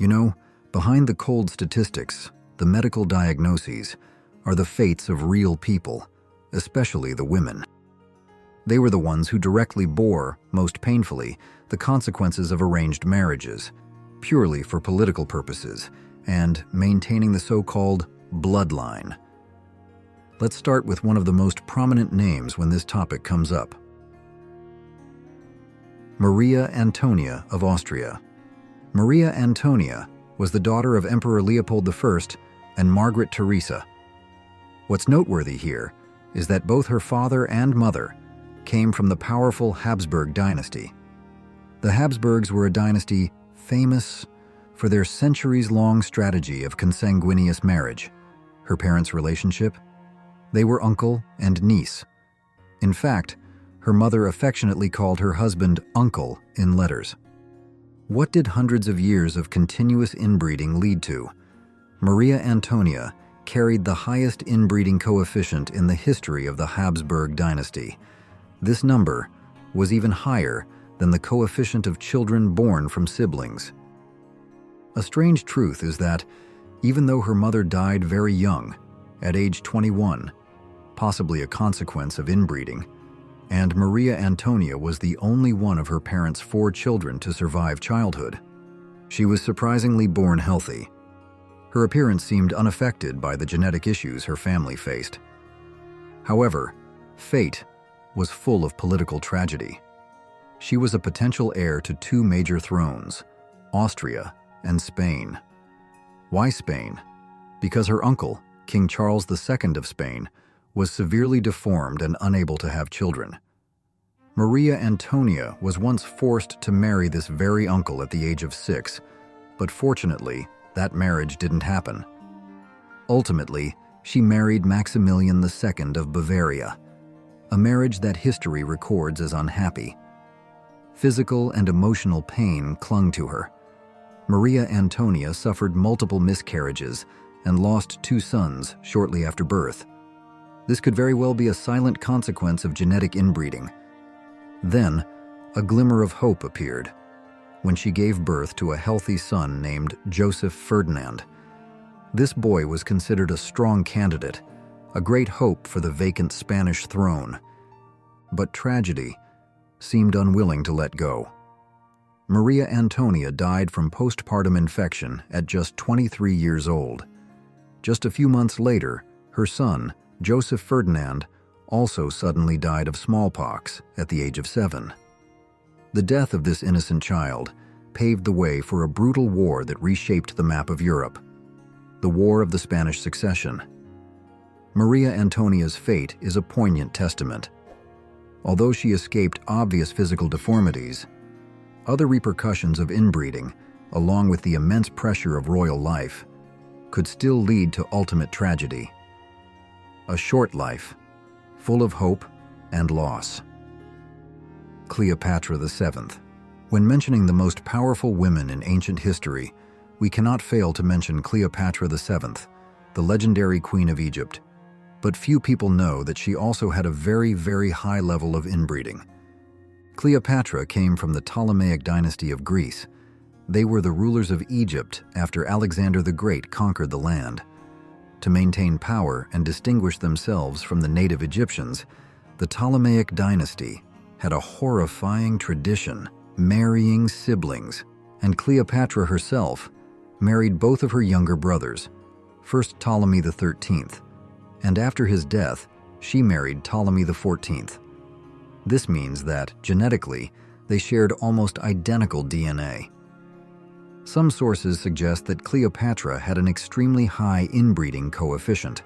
You know, behind the cold statistics, the medical diagnoses, are the fates of real people, especially the women. They were the ones who directly bore, most painfully, the consequences of arranged marriages, purely for political purposes, and maintaining the so-called bloodline. Let's start with one of the most prominent names when this topic comes up. Maria Antonia of Austria. Maria Antonia was the daughter of Emperor Leopold I and Margaret Theresa. What's noteworthy here is that both her father and mother came from the powerful Habsburg dynasty. The Habsburgs were a dynasty famous for their centuries-long strategy of consanguineous marriage. Her parents' relationship? They were uncle and niece. In fact, her mother affectionately called her husband uncle in letters. What did hundreds of years of continuous inbreeding lead to? Maria Antonia carried the highest inbreeding coefficient in the history of the Habsburg dynasty. This number was even higher than the coefficient of children born from siblings. A strange truth is that, even though her mother died very young, at age 21, possibly a consequence of inbreeding, and Maria Antonia was the only one of her parents' 4 children to survive childhood, she was surprisingly born healthy. Her appearance seemed unaffected by the genetic issues her family faced. However, fate was full of political tragedy. She was a potential heir to 2 major thrones, Austria and Spain. Why Spain? Because her uncle, King Charles II of Spain, was severely deformed and unable to have children. Maria Antonia was once forced to marry this very uncle at the age of 6, but fortunately, that marriage didn't happen. Ultimately, she married Maximilian II of Bavaria, a marriage that history records as unhappy. Physical and emotional pain clung to her. Maria Antonia suffered multiple miscarriages and lost 2 sons shortly after birth. This could very well be a silent consequence of genetic inbreeding. Then, a glimmer of hope appeared when she gave birth to a healthy son named Joseph Ferdinand. This boy was considered a strong candidate, a great hope for the vacant Spanish throne. But tragedy seemed unwilling to let go. Maria Antonia died from postpartum infection at just 23 years old. Just a few months later, her son, Joseph Ferdinand, also suddenly died of smallpox at the age of 7. The death of this innocent child paved the way for a brutal war that reshaped the map of Europe, the War of the Spanish Succession. Maria Antonia's fate is a poignant testament. Although she escaped obvious physical deformities, other repercussions of inbreeding, along with the immense pressure of royal life, could still lead to ultimate tragedy. A short life, full of hope and loss. Cleopatra VII. When mentioning the most powerful women in ancient history, we cannot fail to mention Cleopatra VII, the legendary Queen of Egypt. But few people know that she also had a very, very high level of inbreeding. Cleopatra came from the Ptolemaic dynasty of Greece. They were the rulers of Egypt after Alexander the Great conquered the land. To maintain power and distinguish themselves from the native Egyptians, the Ptolemaic dynasty had a horrifying tradition, marrying siblings, and Cleopatra herself married both of her younger brothers, first Ptolemy XIII, and after his death, she married Ptolemy XIV. This means that, genetically, they shared almost identical DNA. Some sources suggest that Cleopatra had an extremely high inbreeding coefficient.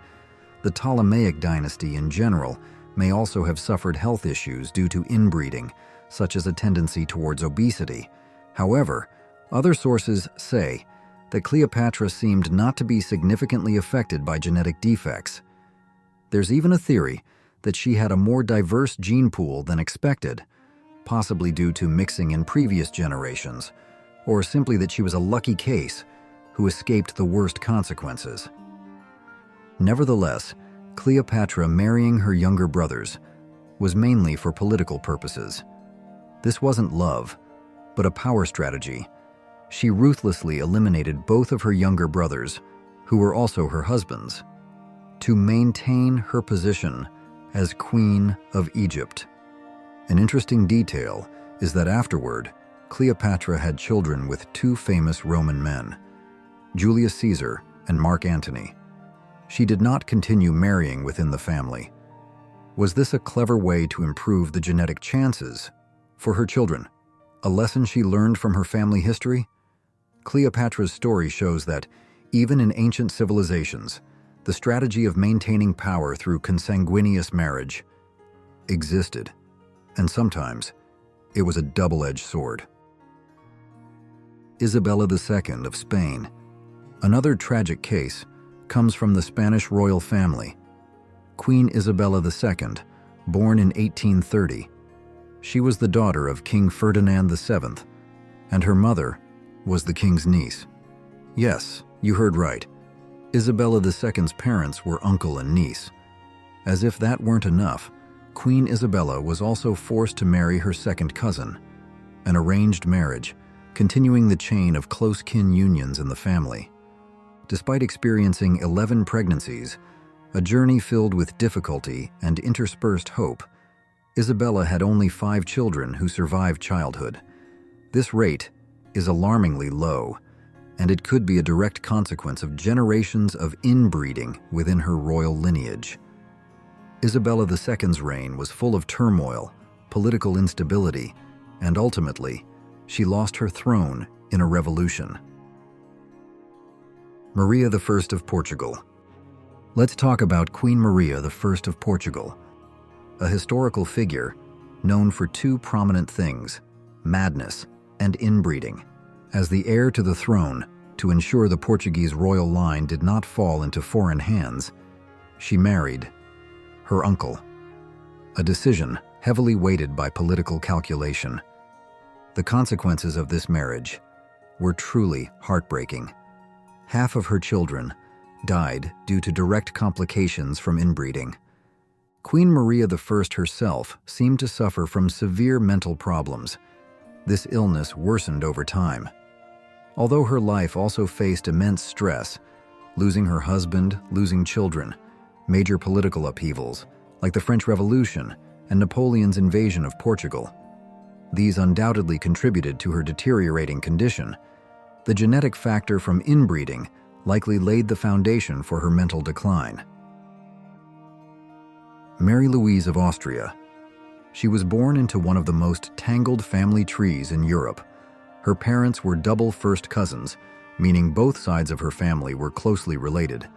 The Ptolemaic dynasty in general may also have suffered health issues due to inbreeding, such as a tendency towards obesity. However, other sources say that Cleopatra seemed not to be significantly affected by genetic defects. There's even a theory that she had a more diverse gene pool than expected, possibly due to mixing in previous generations, or simply that she was a lucky case who escaped the worst consequences. Nevertheless, Cleopatra marrying her younger brothers was mainly for political purposes. This wasn't love, but a power strategy, she ruthlessly eliminated both of her younger brothers, who were also her husbands, to maintain her position as Queen of Egypt. An interesting detail is that afterward, Cleopatra had children with two famous Roman men, Julius Caesar and Mark Antony. She did not continue marrying within the family. Was this a clever way to improve the genetic chances for her children? A lesson she learned from her family history? Cleopatra's story shows that, even in ancient civilizations, the strategy of maintaining power through consanguineous marriage existed, and sometimes it was a double-edged sword. Isabella II of Spain. Another tragic case comes from the Spanish royal family. Queen Isabella II, born in 1830. She was the daughter of King Ferdinand VII, and her mother was the king's niece. Yes, you heard right. Isabella II's parents were uncle and niece. As if that weren't enough, Queen Isabella was also forced to marry her second cousin, an arranged marriage, continuing the chain of close kin unions in the family. Despite experiencing 11 pregnancies, a journey filled with difficulty and interspersed hope, Isabella had only 5 children who survived childhood. This rate is alarmingly low, and it could be a direct consequence of generations of inbreeding within her royal lineage. Isabella II's reign was full of turmoil, political instability, and ultimately, she lost her throne in a revolution. Maria I of Portugal. Let's talk about Queen Maria I of Portugal, a historical figure known for 2 prominent things: madness and inbreeding. As the heir to the throne, to ensure the Portuguese royal line did not fall into foreign hands, she married her uncle, a decision heavily weighted by political calculation. The consequences of this marriage were truly heartbreaking. Half of her children died due to direct complications from inbreeding. Queen Maria I herself seemed to suffer from severe mental problems. This illness worsened over time. Although her life also faced immense stress, losing her husband, losing children, major political upheavals, like the French Revolution and Napoleon's invasion of Portugal. These undoubtedly contributed to her deteriorating condition. The genetic factor from inbreeding likely laid the foundation for her mental decline. Mary Louise of Austria. She was born into one of the most tangled family trees in Europe. Her parents were double first cousins, meaning both sides of her family were closely related.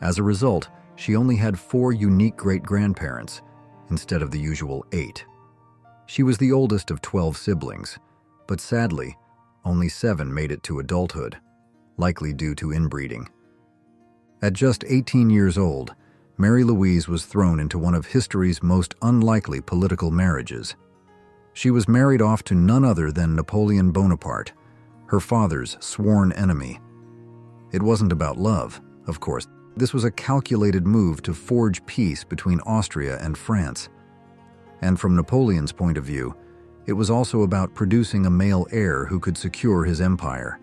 As a result, she only had 4 unique great-grandparents, instead of the usual 8. She was the oldest of 12 siblings, but sadly, only 7 made it to adulthood, likely due to inbreeding. At just 18 years old, Mary Louise was thrown into one of history's most unlikely political marriages. She was married off to none other than Napoleon Bonaparte, her father's sworn enemy. It wasn't about love, of course. This was a calculated move to forge peace between Austria and France. And from Napoleon's point of view, it was also about producing a male heir who could secure his empire.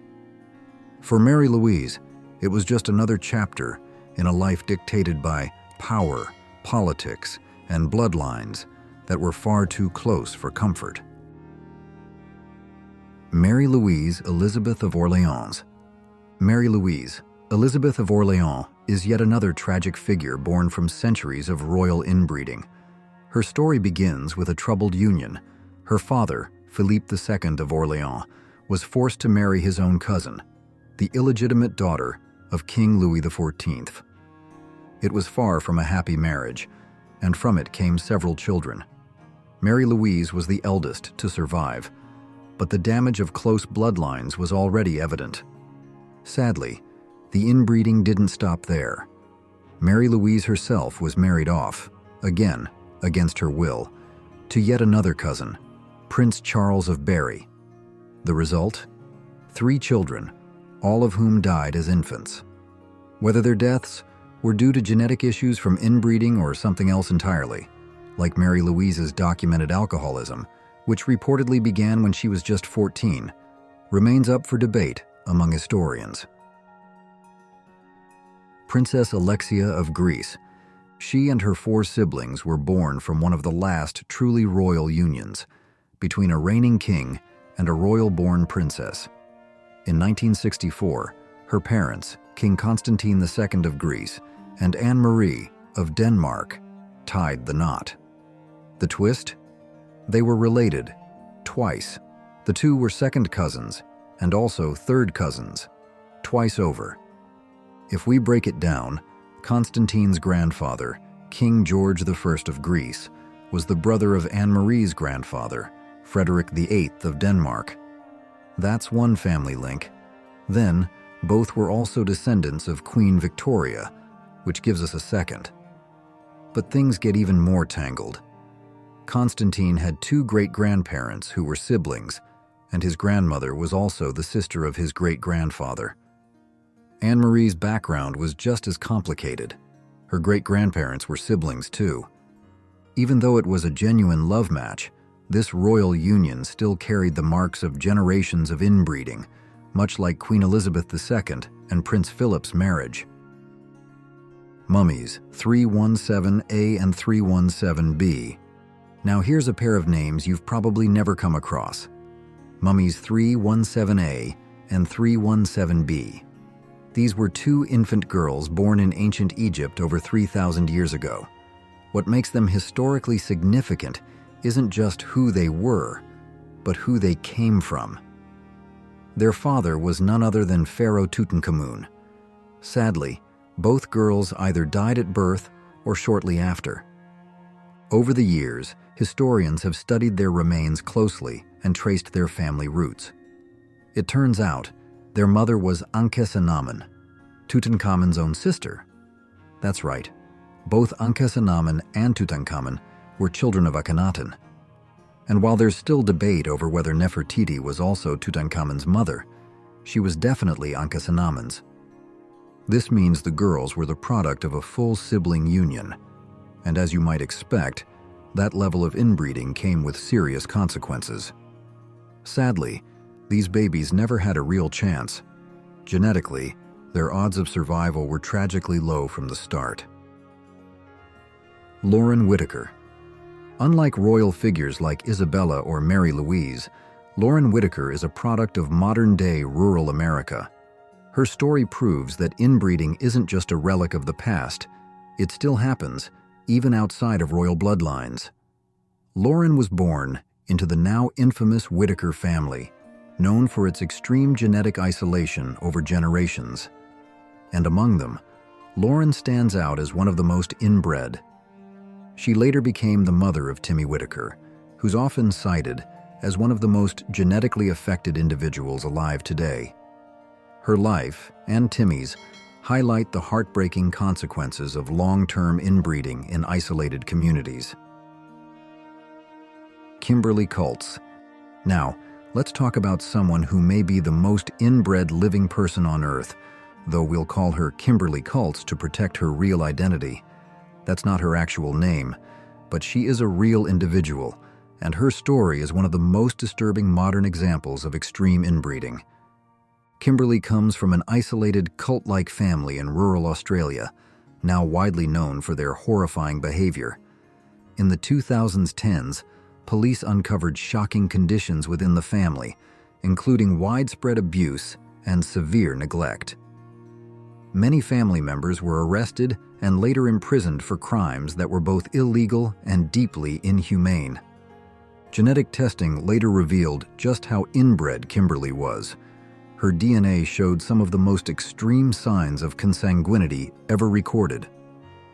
For Mary Louise, it was just another chapter in a life dictated by power, politics, and bloodlines that were far too close for comfort. Mary Louise Elizabeth of Orléans. Mary Louise Elizabeth of Orléans is yet another tragic figure born from centuries of royal inbreeding. Her story begins with a troubled union. Her father, Philippe II of Orléans, was forced to marry his own cousin, the illegitimate daughter of King Louis XIV. It was far from a happy marriage, and from it came several children. Mary Louise was the eldest to survive, but the damage of close bloodlines was already evident. Sadly, the inbreeding didn't stop there. Mary Louise herself was married off, again, against her will, to yet another cousin, Prince Charles of Berry. The result? 3 children, all of whom died as infants. Whether their deaths were due to genetic issues from inbreeding or something else entirely, like Mary Louise's documented alcoholism, which reportedly began when she was just 14, remains up for debate among historians. Princess Alexia of Greece. She and her 4 siblings were born from one of the last truly royal unions between a reigning king and a royal-born princess. In 1964, her parents, King Constantine II of Greece and Anne-Marie of Denmark, tied the knot. The twist? They were related, twice. The 2 were second cousins and also third cousins, twice over. If we break it down, Constantine's grandfather, King George I of Greece, was the brother of Anne-Marie's grandfather, Frederick VIII of Denmark. That's one family link. Then, both were also descendants of Queen Victoria, which gives us a second. But things get even more tangled. Constantine had 2 great-grandparents who were siblings, and his grandmother was also the sister of his great-grandfather. Anne-Marie's background was just as complicated. Her great-grandparents were siblings too. Even though it was a genuine love match, this royal union still carried the marks of generations of inbreeding, much like Queen Elizabeth II and Prince Philip's marriage. Mummies 317A and 317B. Now here's a pair of names you've probably never come across. Mummies 317A and 317B. These were 2 infant girls born in ancient Egypt over 3,000 years ago. What makes them historically significant isn't just who they were, but who they came from. Their father was none other than Pharaoh Tutankhamun. Sadly, both girls either died at birth or shortly after. Over the years, historians have studied their remains closely and traced their family roots. It turns out, their mother was Ankhesenamun, Tutankhamun's own sister. That's right, both Ankhesenamun and Tutankhamun were children of Akhenaten. And while there's still debate over whether Nefertiti was also Tutankhamun's mother, she was definitely Ankhesenamun's. This means the girls were the product of a full sibling union, and as you might expect, that level of inbreeding came with serious consequences. Sadly, these babies never had a real chance. Genetically, their odds of survival were tragically low from the start. Loren Whitaker. Unlike royal figures like Isabella or Mary Louise, Loren Whitaker is a product of modern-day rural America. Her story proves that inbreeding isn't just a relic of the past. It still happens, even outside of royal bloodlines. Loren was born into the now infamous Whitaker family, known for its extreme genetic isolation over generations. And among them, Loren stands out as one of the most inbred. She later became the mother of Timmy Whitaker, who's often cited as one of the most genetically affected individuals alive today. Her life, and Timmy's, highlight the heartbreaking consequences of long-term inbreeding in isolated communities. Kimberly Cults. Now, let's talk about someone who may be the most inbred living person on Earth, though we'll call her Kimberly Cults to protect her real identity. That's not her actual name, but she is a real individual, and her story is one of the most disturbing modern examples of extreme inbreeding. Kimberly comes from an isolated cult-like family in rural Australia, now widely known for their horrifying behavior. In the 2010s, police uncovered shocking conditions within the family, including widespread abuse and severe neglect. Many family members were arrested and later imprisoned for crimes that were both illegal and deeply inhumane. Genetic testing later revealed just how inbred Kimberly was. Her DNA showed some of the most extreme signs of consanguinity ever recorded.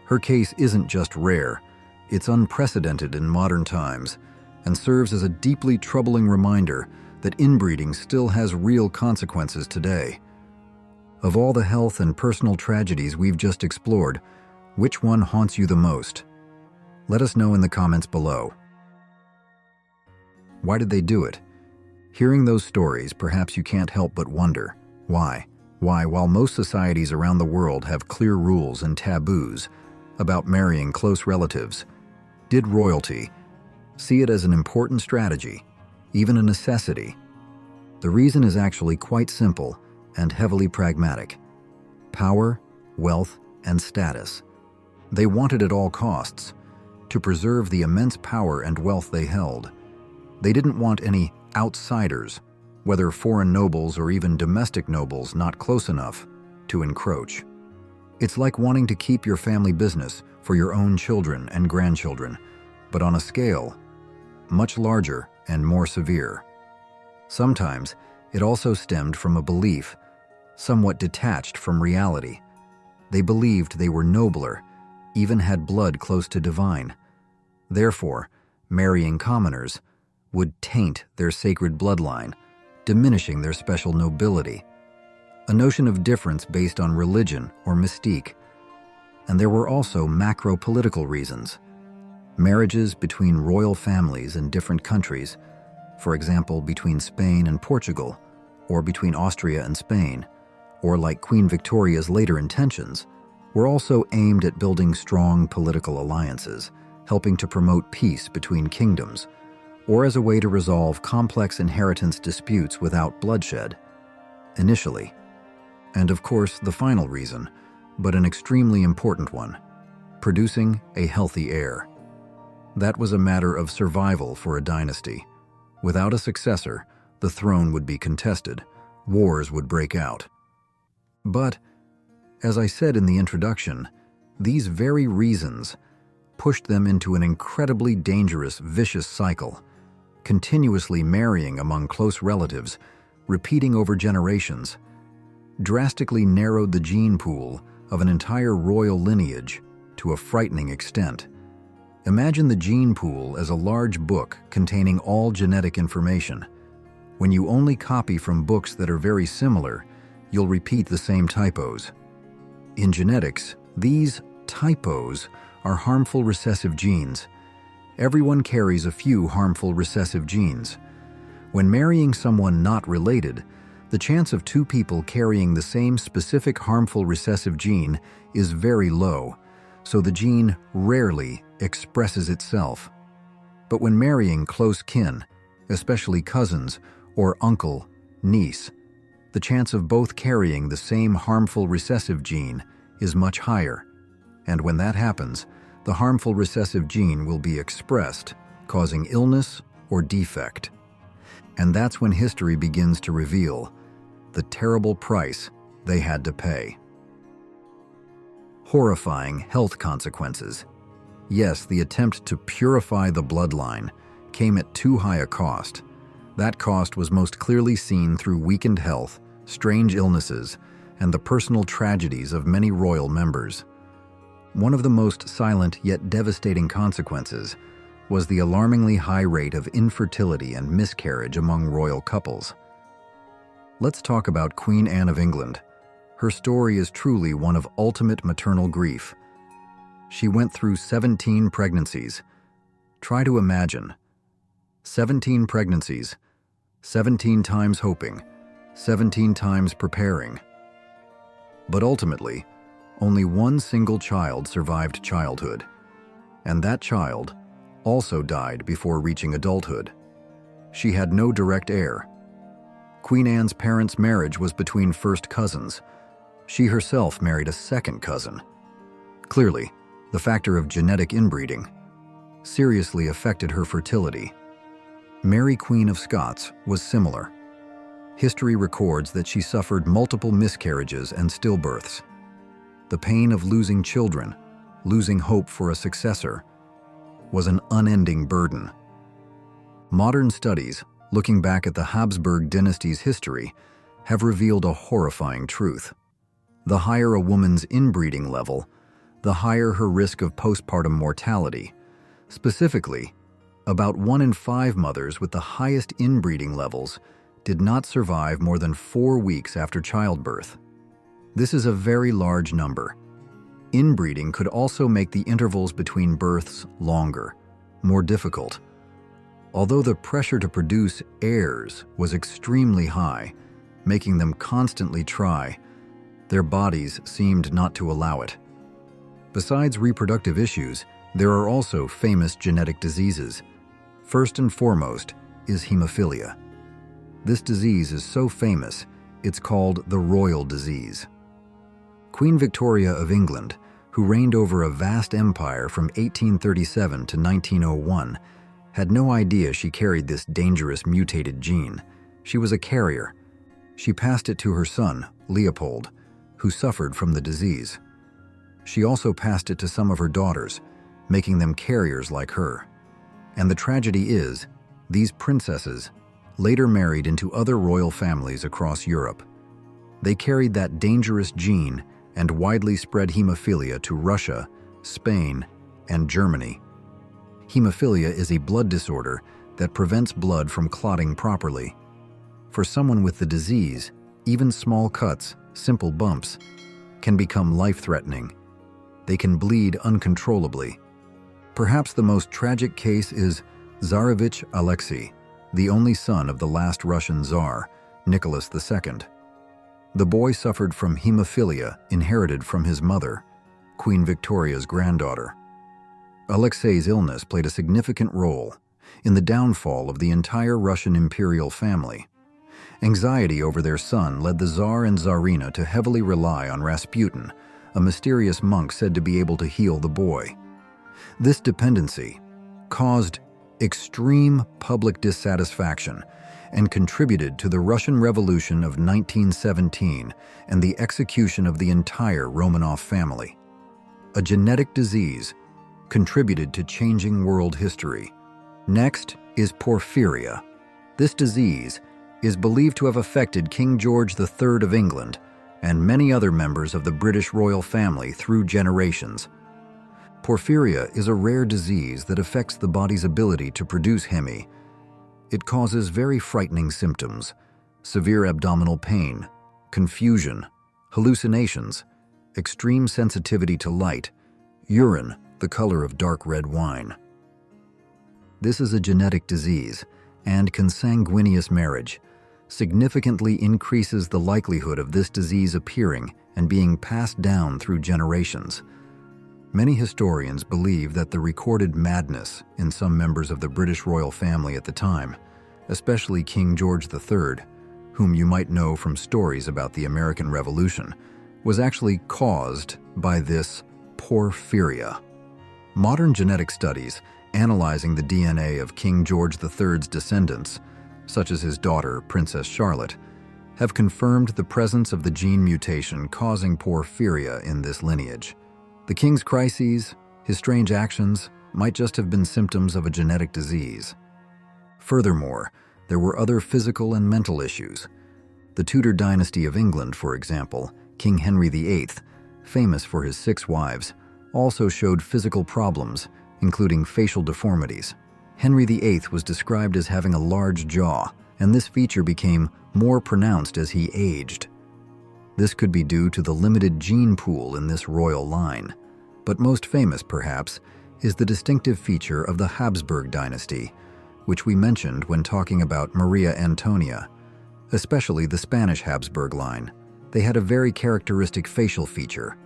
Her case isn't just rare, it's unprecedented in modern times, and serves as a deeply troubling reminder that inbreeding still has real consequences today. Of all the health and personal tragedies we've just explored, which one haunts you the most? Let us know in the comments below. Why did they do it? Hearing those stories, perhaps you can't help but wonder, why? Why, while most societies around the world have clear rules and taboos about marrying close relatives, did royalty see it as an important strategy, even a necessity? The reason is actually quite simple and heavily pragmatic. Power, wealth, and status. They wanted at all costs to preserve the immense power and wealth they held. They didn't want any outsiders, whether foreign nobles or even domestic nobles not close enough, to encroach. It's like wanting to keep your family business for your own children and grandchildren, but on a scale much larger and more severe. Sometimes it also stemmed from a belief, somewhat detached from reality. They believed they were nobler, even had blood close to divine. Therefore, marrying commoners would taint their sacred bloodline, diminishing their special nobility. A notion of difference based on religion or mystique. And there were also macro-political reasons. Marriages between royal families in different countries, for example between Spain and Portugal, or between Austria and Spain, or like Queen Victoria's later intentions, were also aimed at building strong political alliances, helping to promote peace between kingdoms, or as a way to resolve complex inheritance disputes without bloodshed, initially. And of course, the final reason, but an extremely important one, producing a healthy heir. That was a matter of survival for a dynasty. Without a successor, the throne would be contested, wars would break out. But, as I said in the introduction, these very reasons pushed them into an incredibly dangerous, vicious cycle, continuously marrying among close relatives, repeating over generations, drastically narrowed the gene pool of an entire royal lineage to a frightening extent. Imagine the gene pool as a large book containing all genetic information. When you only copy from books that are very similar, you'll repeat the same typos. In genetics, these typos are harmful recessive genes. Everyone carries a few harmful recessive genes. When marrying someone not related, the chance of two people carrying the same specific harmful recessive gene is very low, so the gene rarely expresses itself. But when marrying close kin, especially cousins or uncle, niece, the chance of both carrying the same harmful recessive gene is much higher. And when that happens, the harmful recessive gene will be expressed, causing illness or defect. And that's when history begins to reveal the terrible price they had to pay. Horrifying health consequences. Yes, the attempt to purify the bloodline came at too high a cost. That cost was most clearly seen through weakened health, strange illnesses, and the personal tragedies of many royal members. One of the most silent yet devastating consequences was the alarmingly high rate of infertility and miscarriage among royal couples. Let's talk about Queen Anne of England. Her story is truly one of ultimate maternal grief. She went through 17 pregnancies. Try to imagine. 17 pregnancies, 17 times hoping, 17 times preparing. But ultimately, only one single child survived childhood, and that child also died before reaching adulthood. She had no direct heir. Queen Anne's parents' marriage was between first cousins. She herself married a second cousin. Clearly, the factor of genetic inbreeding seriously affected her fertility. Mary, Queen of Scots, was similar. History records that she suffered multiple miscarriages and stillbirths. The pain of losing children, losing hope for a successor, was an unending burden. Modern studies, looking back at the Habsburg dynasty's history, have revealed a horrifying truth. The higher a woman's inbreeding level, the higher her risk of postpartum mortality. Specifically, about 1 in 5 mothers with the highest inbreeding levels did not survive more than 4 weeks after childbirth. This is a very large number. Inbreeding could also make the intervals between births longer, more difficult. Although the pressure to produce heirs was extremely high, making them constantly try, their bodies seemed not to allow it. Besides reproductive issues, there are also famous genetic diseases. First and foremost is hemophilia. This disease is so famous, it's called the royal disease. Queen Victoria of England, who reigned over a vast empire from 1837 to 1901, had no idea she carried this dangerous mutated gene. She was a carrier. She passed it to her son, Leopold, who suffered from the disease. She also passed it to some of her daughters, making them carriers like her. And the tragedy is, these princesses later married into other royal families across Europe. They carried that dangerous gene and widely spread hemophilia to Russia, Spain, and Germany. Hemophilia is a blood disorder that prevents blood from clotting properly. For someone with the disease, even small cuts, simple bumps, can become life-threatening. They can bleed uncontrollably. Perhaps the most tragic case is Tsarevich Alexei, the only son of the last Russian Tsar, Nicholas II. The boy suffered from hemophilia inherited from his mother, Queen Victoria's granddaughter. Alexei's illness played a significant role in the downfall of the entire Russian imperial family. Anxiety over their son led the Tsar and Tsarina to heavily rely on Rasputin, a mysterious monk said to be able to heal the boy. This dependency caused extreme public dissatisfaction and contributed to the Russian Revolution of 1917 and the execution of the entire Romanov family. A genetic disease contributed to changing world history. Next is porphyria. This disease is believed to have affected King George III of England and many other members of the British royal family through generations. Porphyria is a rare disease that affects the body's ability to produce heme. It causes very frightening symptoms: severe abdominal pain, confusion, hallucinations, extreme sensitivity to light, urine the color of dark red wine. This is a genetic disease, and consanguineous marriage significantly increases the likelihood of this disease appearing and being passed down through generations. Many historians believe that the recorded madness in some members of the British royal family at the time, especially King George III, whom you might know from stories about the American Revolution, was actually caused by this porphyria. Modern genetic studies analyzing the DNA of King George III's descendants, such as his daughter, Princess Charlotte, have confirmed the presence of the gene mutation causing porphyria in this lineage. The king's crises, his strange actions, might just have been symptoms of a genetic disease. Furthermore, there were other physical and mental issues. The Tudor dynasty of England, for example, King Henry VIII, famous for his 6 wives, also showed physical problems, including facial deformities. Henry VIII was described as having a large jaw, and this feature became more pronounced as he aged. This could be due to the limited gene pool in this royal line, but most famous, perhaps, is the distinctive feature of the Habsburg dynasty, which we mentioned when talking about Maria Antonia, especially the Spanish Habsburg line. They had a very characteristic facial feature.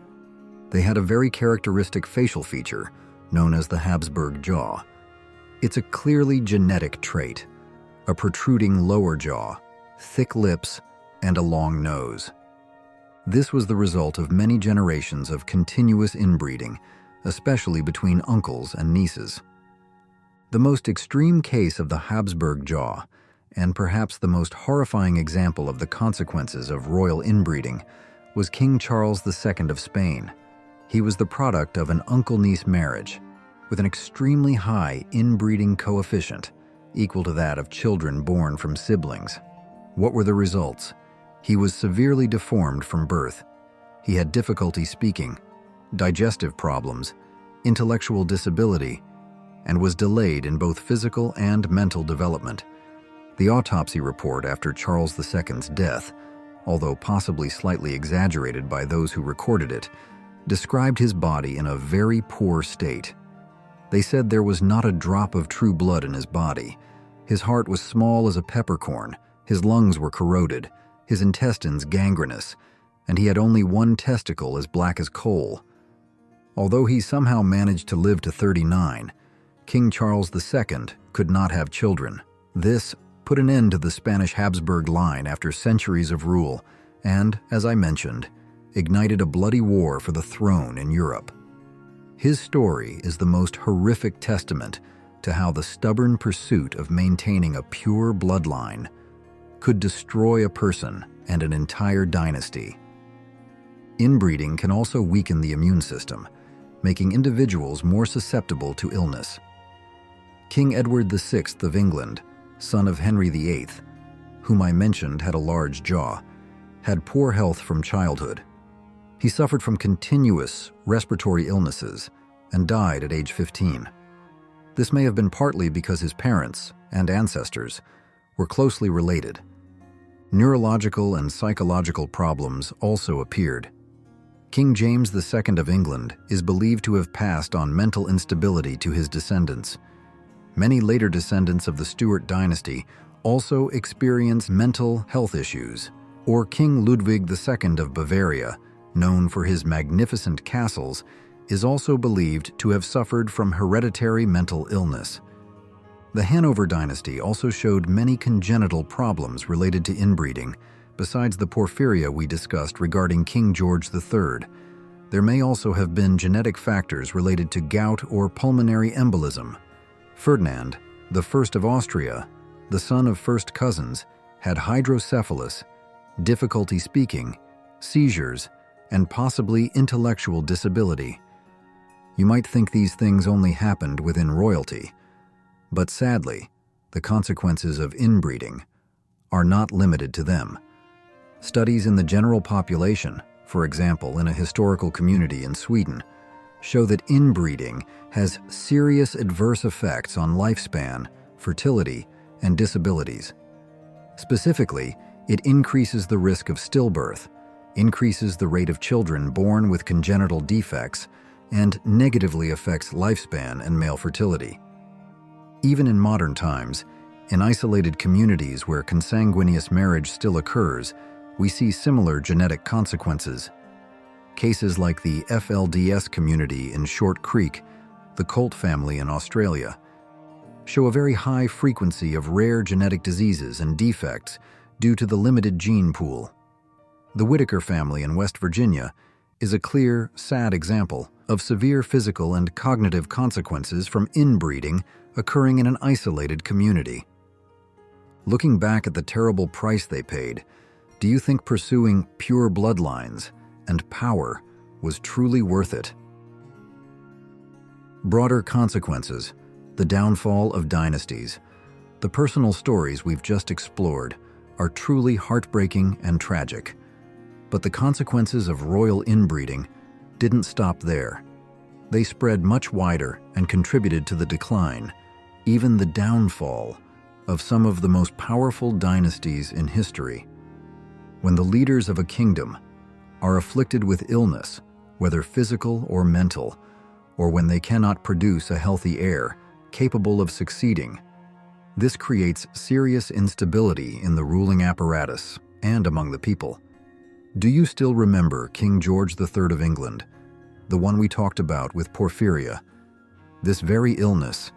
Known as the Habsburg jaw. It's a clearly genetic trait, a protruding lower jaw, thick lips, and a long nose. This was the result of many generations of continuous inbreeding, especially between uncles and nieces. The most extreme case of the Habsburg jaw, and perhaps the most horrifying example of the consequences of royal inbreeding, was King Charles II of Spain. He was the product of an uncle-niece marriage, with an extremely high inbreeding coefficient, equal to that of children born from siblings. What were the results? He was severely deformed from birth. He had difficulty speaking, digestive problems, intellectual disability, and was delayed in both physical and mental development. The autopsy report after Charles II's death, although possibly slightly exaggerated by those who recorded it, described his body in a very poor state. They said there was not a drop of true blood in his body. His heart was small as a peppercorn, his lungs were corroded, his intestines gangrenous, and he had only one testicle as black as coal. Although he somehow managed to live to 39, King Charles II could not have children. This put an end to the Spanish Habsburg line after centuries of rule, and, as I mentioned, ignited a bloody war for the throne in Europe. His story is the most horrific testament to how the stubborn pursuit of maintaining a pure bloodline could destroy a person and an entire dynasty. Inbreeding can also weaken the immune system, making individuals more susceptible to illness. King Edward VI of England, son of Henry VIII, whom I mentioned had a large jaw, had poor health from childhood. He suffered from continuous respiratory illnesses and died at age 15. This may have been partly because his parents and ancestors were closely related. Neurological and psychological problems also appeared. King James II of England is believed to have passed on mental instability to his descendants. Many later descendants of the Stuart dynasty also experienced mental health issues. Or King Ludwig II of Bavaria, known for his magnificent castles, is also believed to have suffered from hereditary mental illness. The Hanover dynasty also showed many congenital problems related to inbreeding. Besides the porphyria we discussed regarding King George III, there may also have been genetic factors related to gout or pulmonary embolism. Ferdinand, the First of Austria, the son of first cousins, had hydrocephalus, difficulty speaking, seizures, and possibly intellectual disability. You might think these things only happened within royalty, but sadly, the consequences of inbreeding are not limited to them. Studies in the general population, for example in a historical community in Sweden, show that inbreeding has serious adverse effects on lifespan, fertility, and disabilities. Specifically, it increases the risk of stillbirth, increases the rate of children born with congenital defects, and negatively affects lifespan and male fertility. Even in modern times, in isolated communities where consanguineous marriage still occurs, we see similar genetic consequences. Cases like the FLDS community in Short Creek, the Colt family in Australia, show a very high frequency of rare genetic diseases and defects due to the limited gene pool. The Whitaker family in West Virginia is a clear, sad example of severe physical and cognitive consequences from inbreeding occurring in an isolated community. Looking back at the terrible price they paid, do you think pursuing pure bloodlines and power was truly worth it? Broader consequences, the downfall of dynasties. The personal stories we've just explored are truly heartbreaking and tragic. But the consequences of royal inbreeding didn't stop there. They spread much wider and contributed to the decline, even the downfall, of some of the most powerful dynasties in history. When the leaders of a kingdom are afflicted with illness, whether physical or mental, or when they cannot produce a healthy heir capable of succeeding, this creates serious instability in the ruling apparatus and among the people. Do you still remember King George III of England, the one we talked about with porphyria? This very illness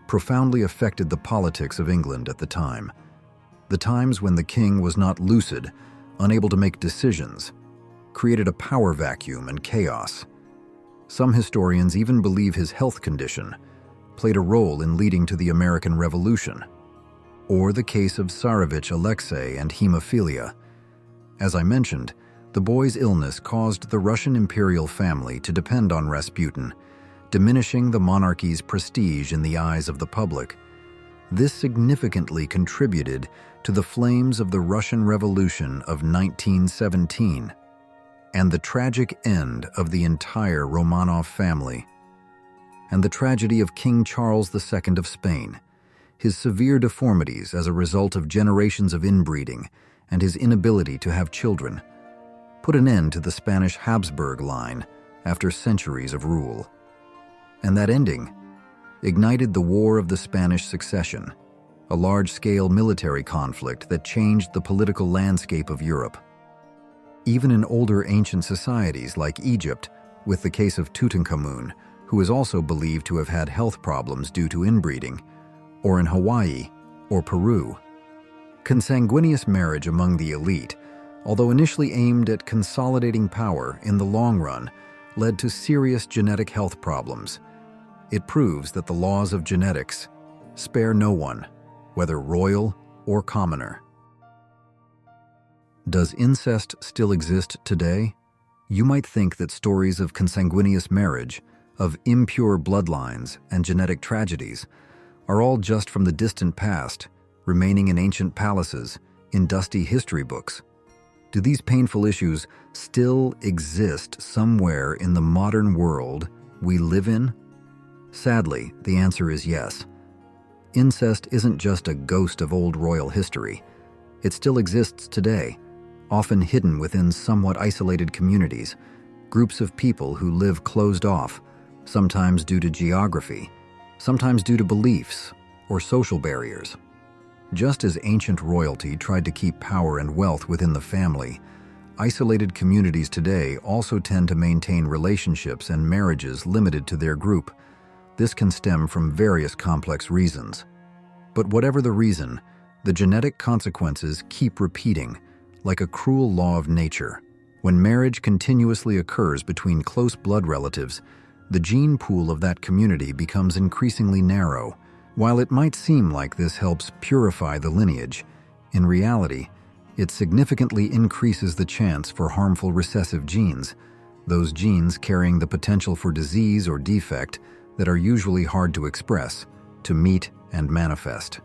profoundly affected the politics of England at the time. The times when the king was not lucid, unable to make decisions, created a power vacuum and chaos. Some historians even believe his health condition played a role in leading to the American Revolution, or the case of Tsarevich Alexei and hemophilia. As I mentioned, the boy's illness caused the Russian imperial family to depend on Rasputin, diminishing the monarchy's prestige in the eyes of the public. This significantly contributed to the flames of the Russian Revolution of 1917 and the tragic end of the entire Romanov family, and the tragedy of King Charles II of Spain, his severe deformities as a result of generations of inbreeding and his inability to have children, put an end to the Spanish Habsburg line after centuries of rule. And that ending ignited the War of the Spanish Succession, a large-scale military conflict that changed the political landscape of Europe. Even in older ancient societies like Egypt, with the case of Tutankhamun, who is also believed to have had health problems due to inbreeding, or in Hawaii or Peru, Consanguineous marriage among the elite, although initially aimed at consolidating power in the long run, led to serious genetic health problems. It proves that the laws of genetics spare no one, whether royal or commoner. Does incest still exist today? You might think that stories of consanguineous marriage, of impure bloodlines and genetic tragedies are all just from the distant past, remaining in ancient palaces, in dusty history books. Do these painful issues still exist somewhere in the modern world we live in? Sadly, the answer is yes. Incest isn't just a ghost of old royal history. It still exists today, often hidden within somewhat isolated communities, groups of people who live closed off, sometimes due to geography, sometimes due to beliefs or social barriers. Just as ancient royalty tried to keep power and wealth within the family, isolated communities today also tend to maintain relationships and marriages limited to their group. This can stem from various complex reasons. But whatever the reason, the genetic consequences keep repeating, like a cruel law of nature. When marriage continuously occurs between close blood relatives, the gene pool of that community becomes increasingly narrow. While it might seem like this helps purify the lineage, in reality, it significantly increases the chance for harmful recessive genes, those genes carrying the potential for disease or defect that are usually hard to express, to meet and manifest.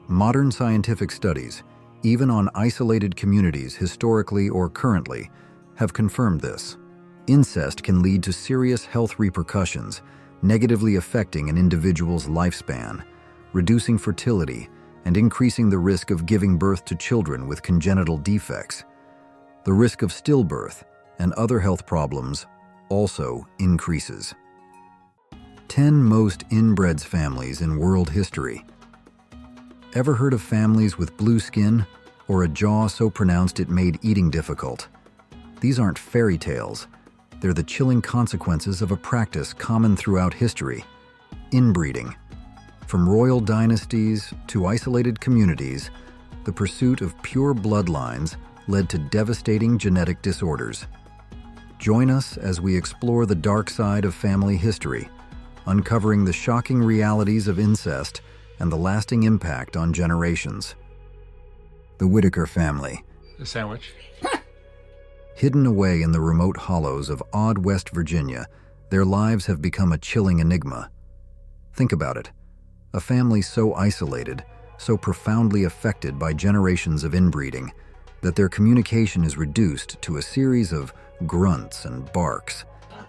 Modern scientific studies, even on isolated communities historically or currently, have confirmed this. Incest can lead to serious health repercussions, negatively affecting an individual's lifespan, reducing fertility, and increasing the risk of giving birth to children with congenital defects. The risk of stillbirth and other health problems also increases. 10 most inbreds families in world history. Ever heard of families with blue skin or a jaw so pronounced it made eating difficult? These aren't fairy tales. They're the chilling consequences of a practice common throughout history: inbreeding. From royal dynasties to isolated communities, the pursuit of pure bloodlines led to devastating genetic disorders. Join us as we explore the dark side of family history, uncovering the shocking realities of incest and the lasting impact on generations. The Whitaker family. A sandwich. Hidden away in the remote hollows of odd West Virginia, their lives have become a chilling enigma. Think about it. A family so isolated, so profoundly affected by generations of inbreeding, that their communication is reduced to a series of grunts and barks.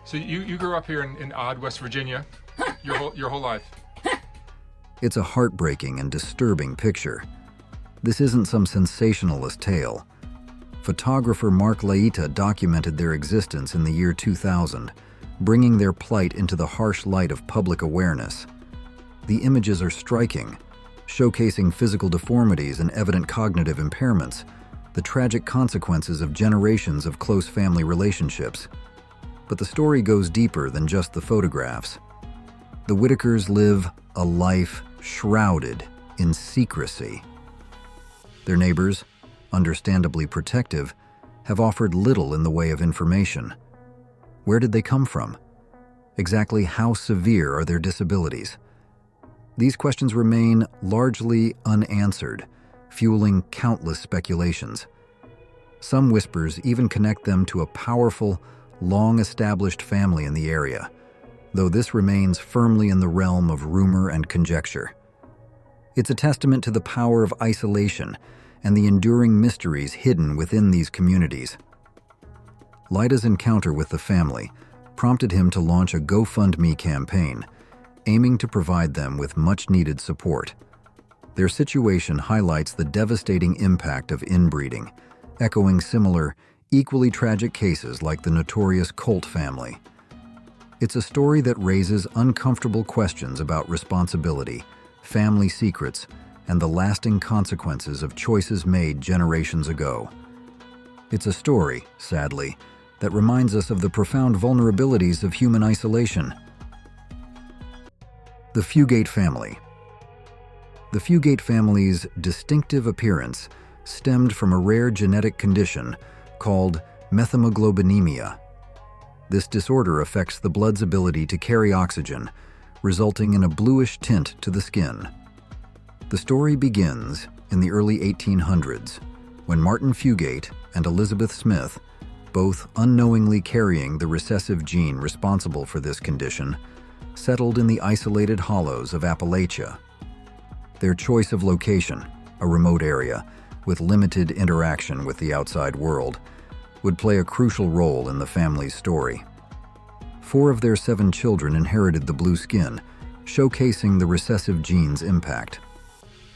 So you grew up here in odd West Virginia your whole life? It's a heartbreaking and disturbing picture. This isn't some sensationalist tale. Photographer Mark Laita documented their existence in the year 2000, bringing their plight into the harsh light of public awareness. The images are striking, showcasing physical deformities and evident cognitive impairments, the tragic consequences of generations of close family relationships. But the story goes deeper than just the photographs. The Whitakers live a life shrouded in secrecy. Their neighbors, understandably protective, have offered little in the way of information. Where did they come from? Exactly how severe are their disabilities? These questions remain largely unanswered, fueling countless speculations. Some whispers even connect them to a powerful, long-established family in the area, though this remains firmly in the realm of rumor and conjecture. It's a testament to the power of isolation and the enduring mysteries hidden within these communities. Laita's encounter with the family prompted him to launch a GoFundMe campaign, aiming to provide them with much-needed support. Their situation highlights the devastating impact of inbreeding, echoing similar, equally tragic cases like the notorious Colt family. It's a story that raises uncomfortable questions about responsibility, family secrets, and the lasting consequences of choices made generations ago. It's a story, sadly, that reminds us of the profound vulnerabilities of human isolation. The Fugate family. The Fugate family's distinctive appearance stemmed from a rare genetic condition called methemoglobinemia. This disorder affects the blood's ability to carry oxygen, resulting in a bluish tint to the skin. The story begins in the early 1800s, when Martin Fugate and Elizabeth Smith, both unknowingly carrying the recessive gene responsible for this condition, settled in the isolated hollows of Appalachia. Their choice of location, a remote area with limited interaction with the outside world, would play a crucial role in the family's story. 4 of their 7 children inherited the blue skin, showcasing the recessive gene's impact.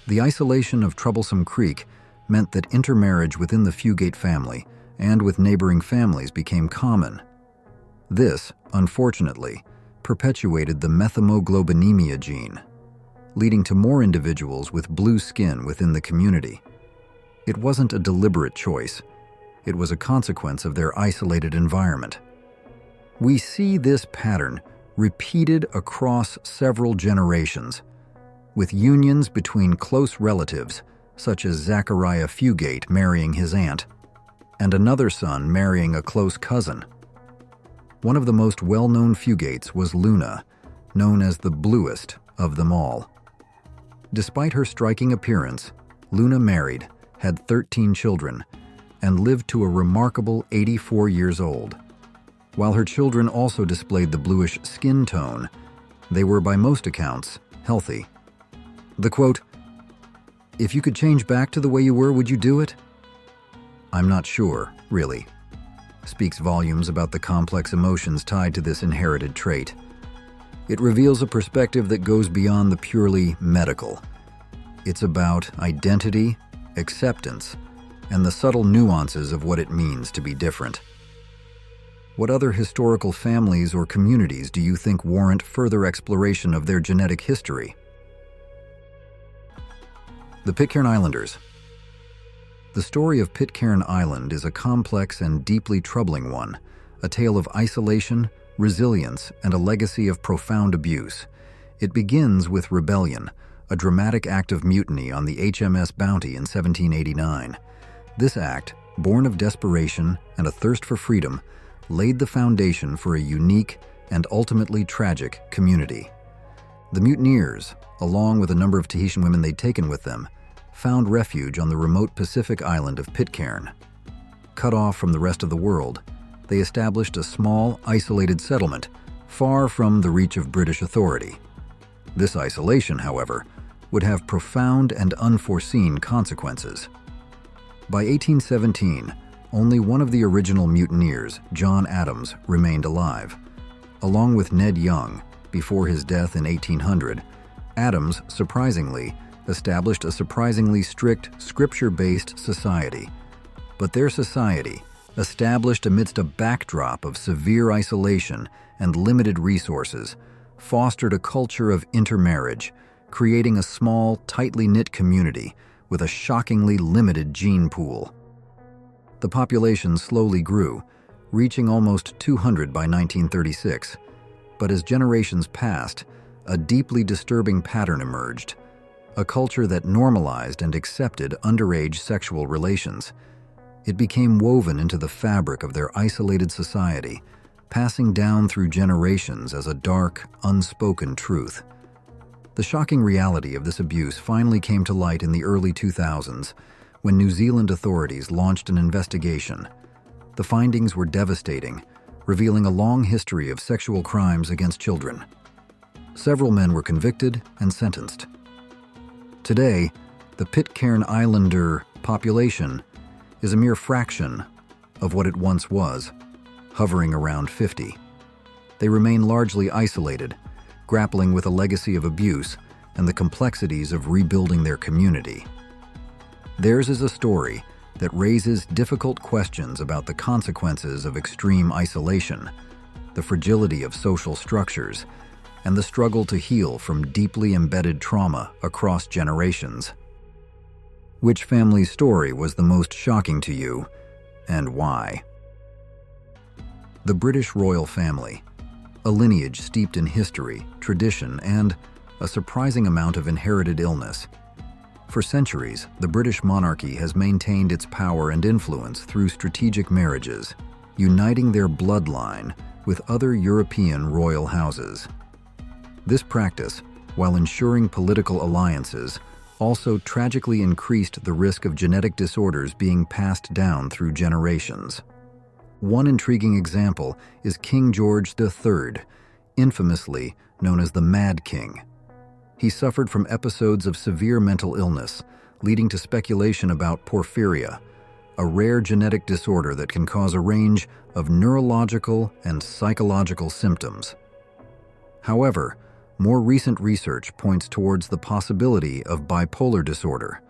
The isolation of Troublesome Creek meant that intermarriage within the Fugate family and with neighboring families became common. This, unfortunately, perpetuated the methemoglobinemia gene, leading to more individuals with blue skin within the community. It wasn't a deliberate choice. It was a consequence of their isolated environment. We see this pattern repeated across several generations, with unions between close relatives, such as Zachariah Fugate marrying his aunt, and another son marrying a close cousin. One of the most well-known Fugates was Luna, known as the bluest of them all. Despite her striking appearance, Luna married, had 13 children, and lived to a remarkable 84 years old. While her children also displayed the bluish skin tone, they were by most accounts healthy. The quote, "If you could change back to the way you were, would you do it? I'm not sure, really," speaks volumes about the complex emotions tied to this inherited trait. It reveals a perspective that goes beyond the purely medical. It's about identity, acceptance, and the subtle nuances of what it means to be different. What other historical families or communities do you think warrant further exploration of their genetic history? The Pitcairn Islanders. The story of Pitcairn Island is a complex and deeply troubling one, a tale of isolation, resilience, and a legacy of profound abuse. It begins with rebellion, a dramatic act of mutiny on the HMS Bounty in 1789. This act, born of desperation and a thirst for freedom, laid the foundation for a unique and ultimately tragic community. The mutineers, along with a number of Tahitian women they'd taken with them, found refuge on the remote Pacific island of Pitcairn. Cut off from the rest of the world, they established a small, isolated settlement, far from the reach of British authority. This isolation, however, would have profound and unforeseen consequences. By 1817, only one of the original mutineers, John Adams, remained alive. Along with Ned Young, before his death in 1800, Adams, surprisingly, established a surprisingly strict, scripture-based society. But their society, established amidst a backdrop of severe isolation and limited resources, fostered a culture of intermarriage, creating a small, tightly knit community with a shockingly limited gene pool. The population slowly grew, reaching almost 200 by 1936. But as generations passed, a deeply disturbing pattern emerged, a culture that normalized and accepted underage sexual relations. It became woven into the fabric of their isolated society, passing down through generations as a dark, unspoken truth. The shocking reality of this abuse finally came to light in the early 2000s, when New Zealand authorities launched an investigation. The findings were devastating, revealing a long history of sexual crimes against children. Several men were convicted and sentenced. Today, the Pitcairn Islander population is a mere fraction of what it once was, hovering around 50. They remain largely isolated, grappling with a legacy of abuse and the complexities of rebuilding their community. Theirs is a story that raises difficult questions about the consequences of extreme isolation, the fragility of social structures, and the struggle to heal from deeply embedded trauma across generations. Which family's story was the most shocking to you, and why? The British royal family, a lineage steeped in history, tradition, and a surprising amount of inherited illness, For centuries, the British monarchy has maintained its power and influence through strategic marriages, uniting their bloodline with other European royal houses. This practice, while ensuring political alliances, also tragically increased the risk of genetic disorders being passed down through generations. One intriguing example is King George III, infamously known as the Mad King. He suffered from episodes of severe mental illness, leading to speculation about porphyria, a rare genetic disorder that can cause a range of neurological and psychological symptoms. However, more recent research points towards the possibility of bipolar disorder.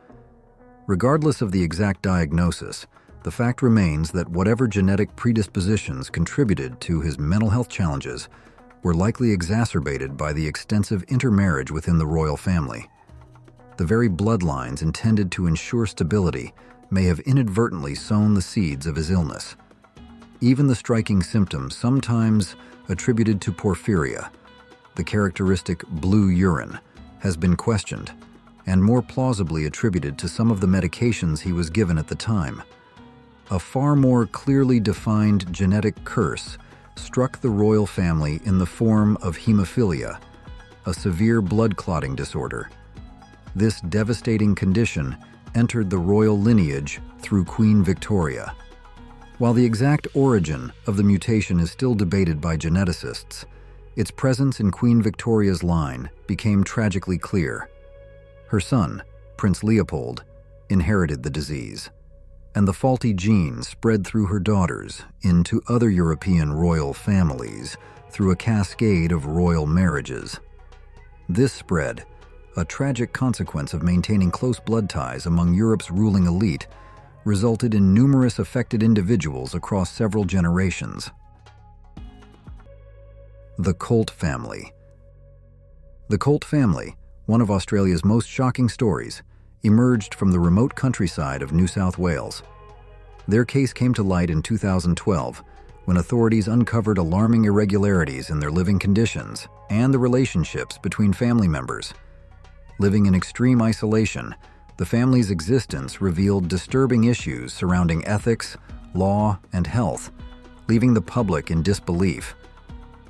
Regardless of the exact diagnosis, the fact remains that whatever genetic predispositions contributed to his mental health challenges were likely exacerbated by the extensive intermarriage within the royal family. The very bloodlines intended to ensure stability may have inadvertently sown the seeds of his illness. Even the striking symptom sometimes attributed to porphyria, the characteristic blue urine, has been questioned, and more plausibly attributed to some of the medications he was given at the time. A far more clearly defined genetic curse struck the royal family in the form of hemophilia, a severe blood clotting disorder. This devastating condition entered the royal lineage through Queen Victoria. While the exact origin of the mutation is still debated by geneticists, its presence in Queen Victoria's line became tragically clear. Her son, Prince Leopold, inherited the disease, and the faulty gene spread through her daughters into other European royal families through a cascade of royal marriages. This spread, a tragic consequence of maintaining close blood ties among Europe's ruling elite, resulted in numerous affected individuals across several generations. The Colt family. The Colt family, one of Australia's most shocking stories, emerged from the remote countryside of New South Wales. Their case came to light in 2012 when authorities uncovered alarming irregularities in their living conditions and the relationships between family members. Living in extreme isolation, the family's existence revealed disturbing issues surrounding ethics, law, and health, leaving the public in disbelief.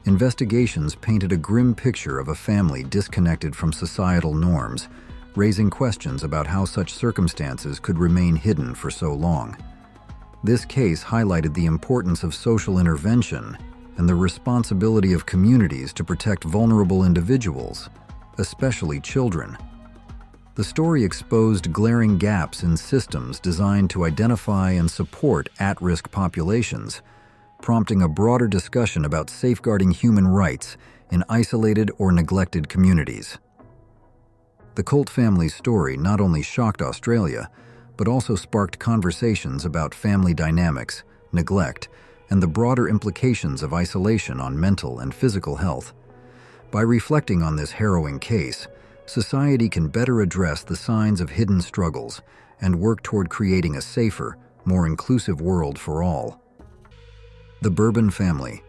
Investigations painted a grim picture of a family disconnected from societal norms, raising questions about how such circumstances could remain hidden for so long. This case highlighted the importance of social intervention and the responsibility of communities to protect vulnerable individuals, especially children. The story exposed glaring gaps in systems designed to identify and support at-risk populations, prompting a broader discussion about safeguarding human rights in isolated or neglected communities. The Colt family's story not only shocked Australia, but also sparked conversations about family dynamics, neglect, and the broader implications of isolation on mental and physical health. By reflecting on this harrowing case, society can better address the signs of hidden struggles and work toward creating a safer, more inclusive world for all. The Bourbon family.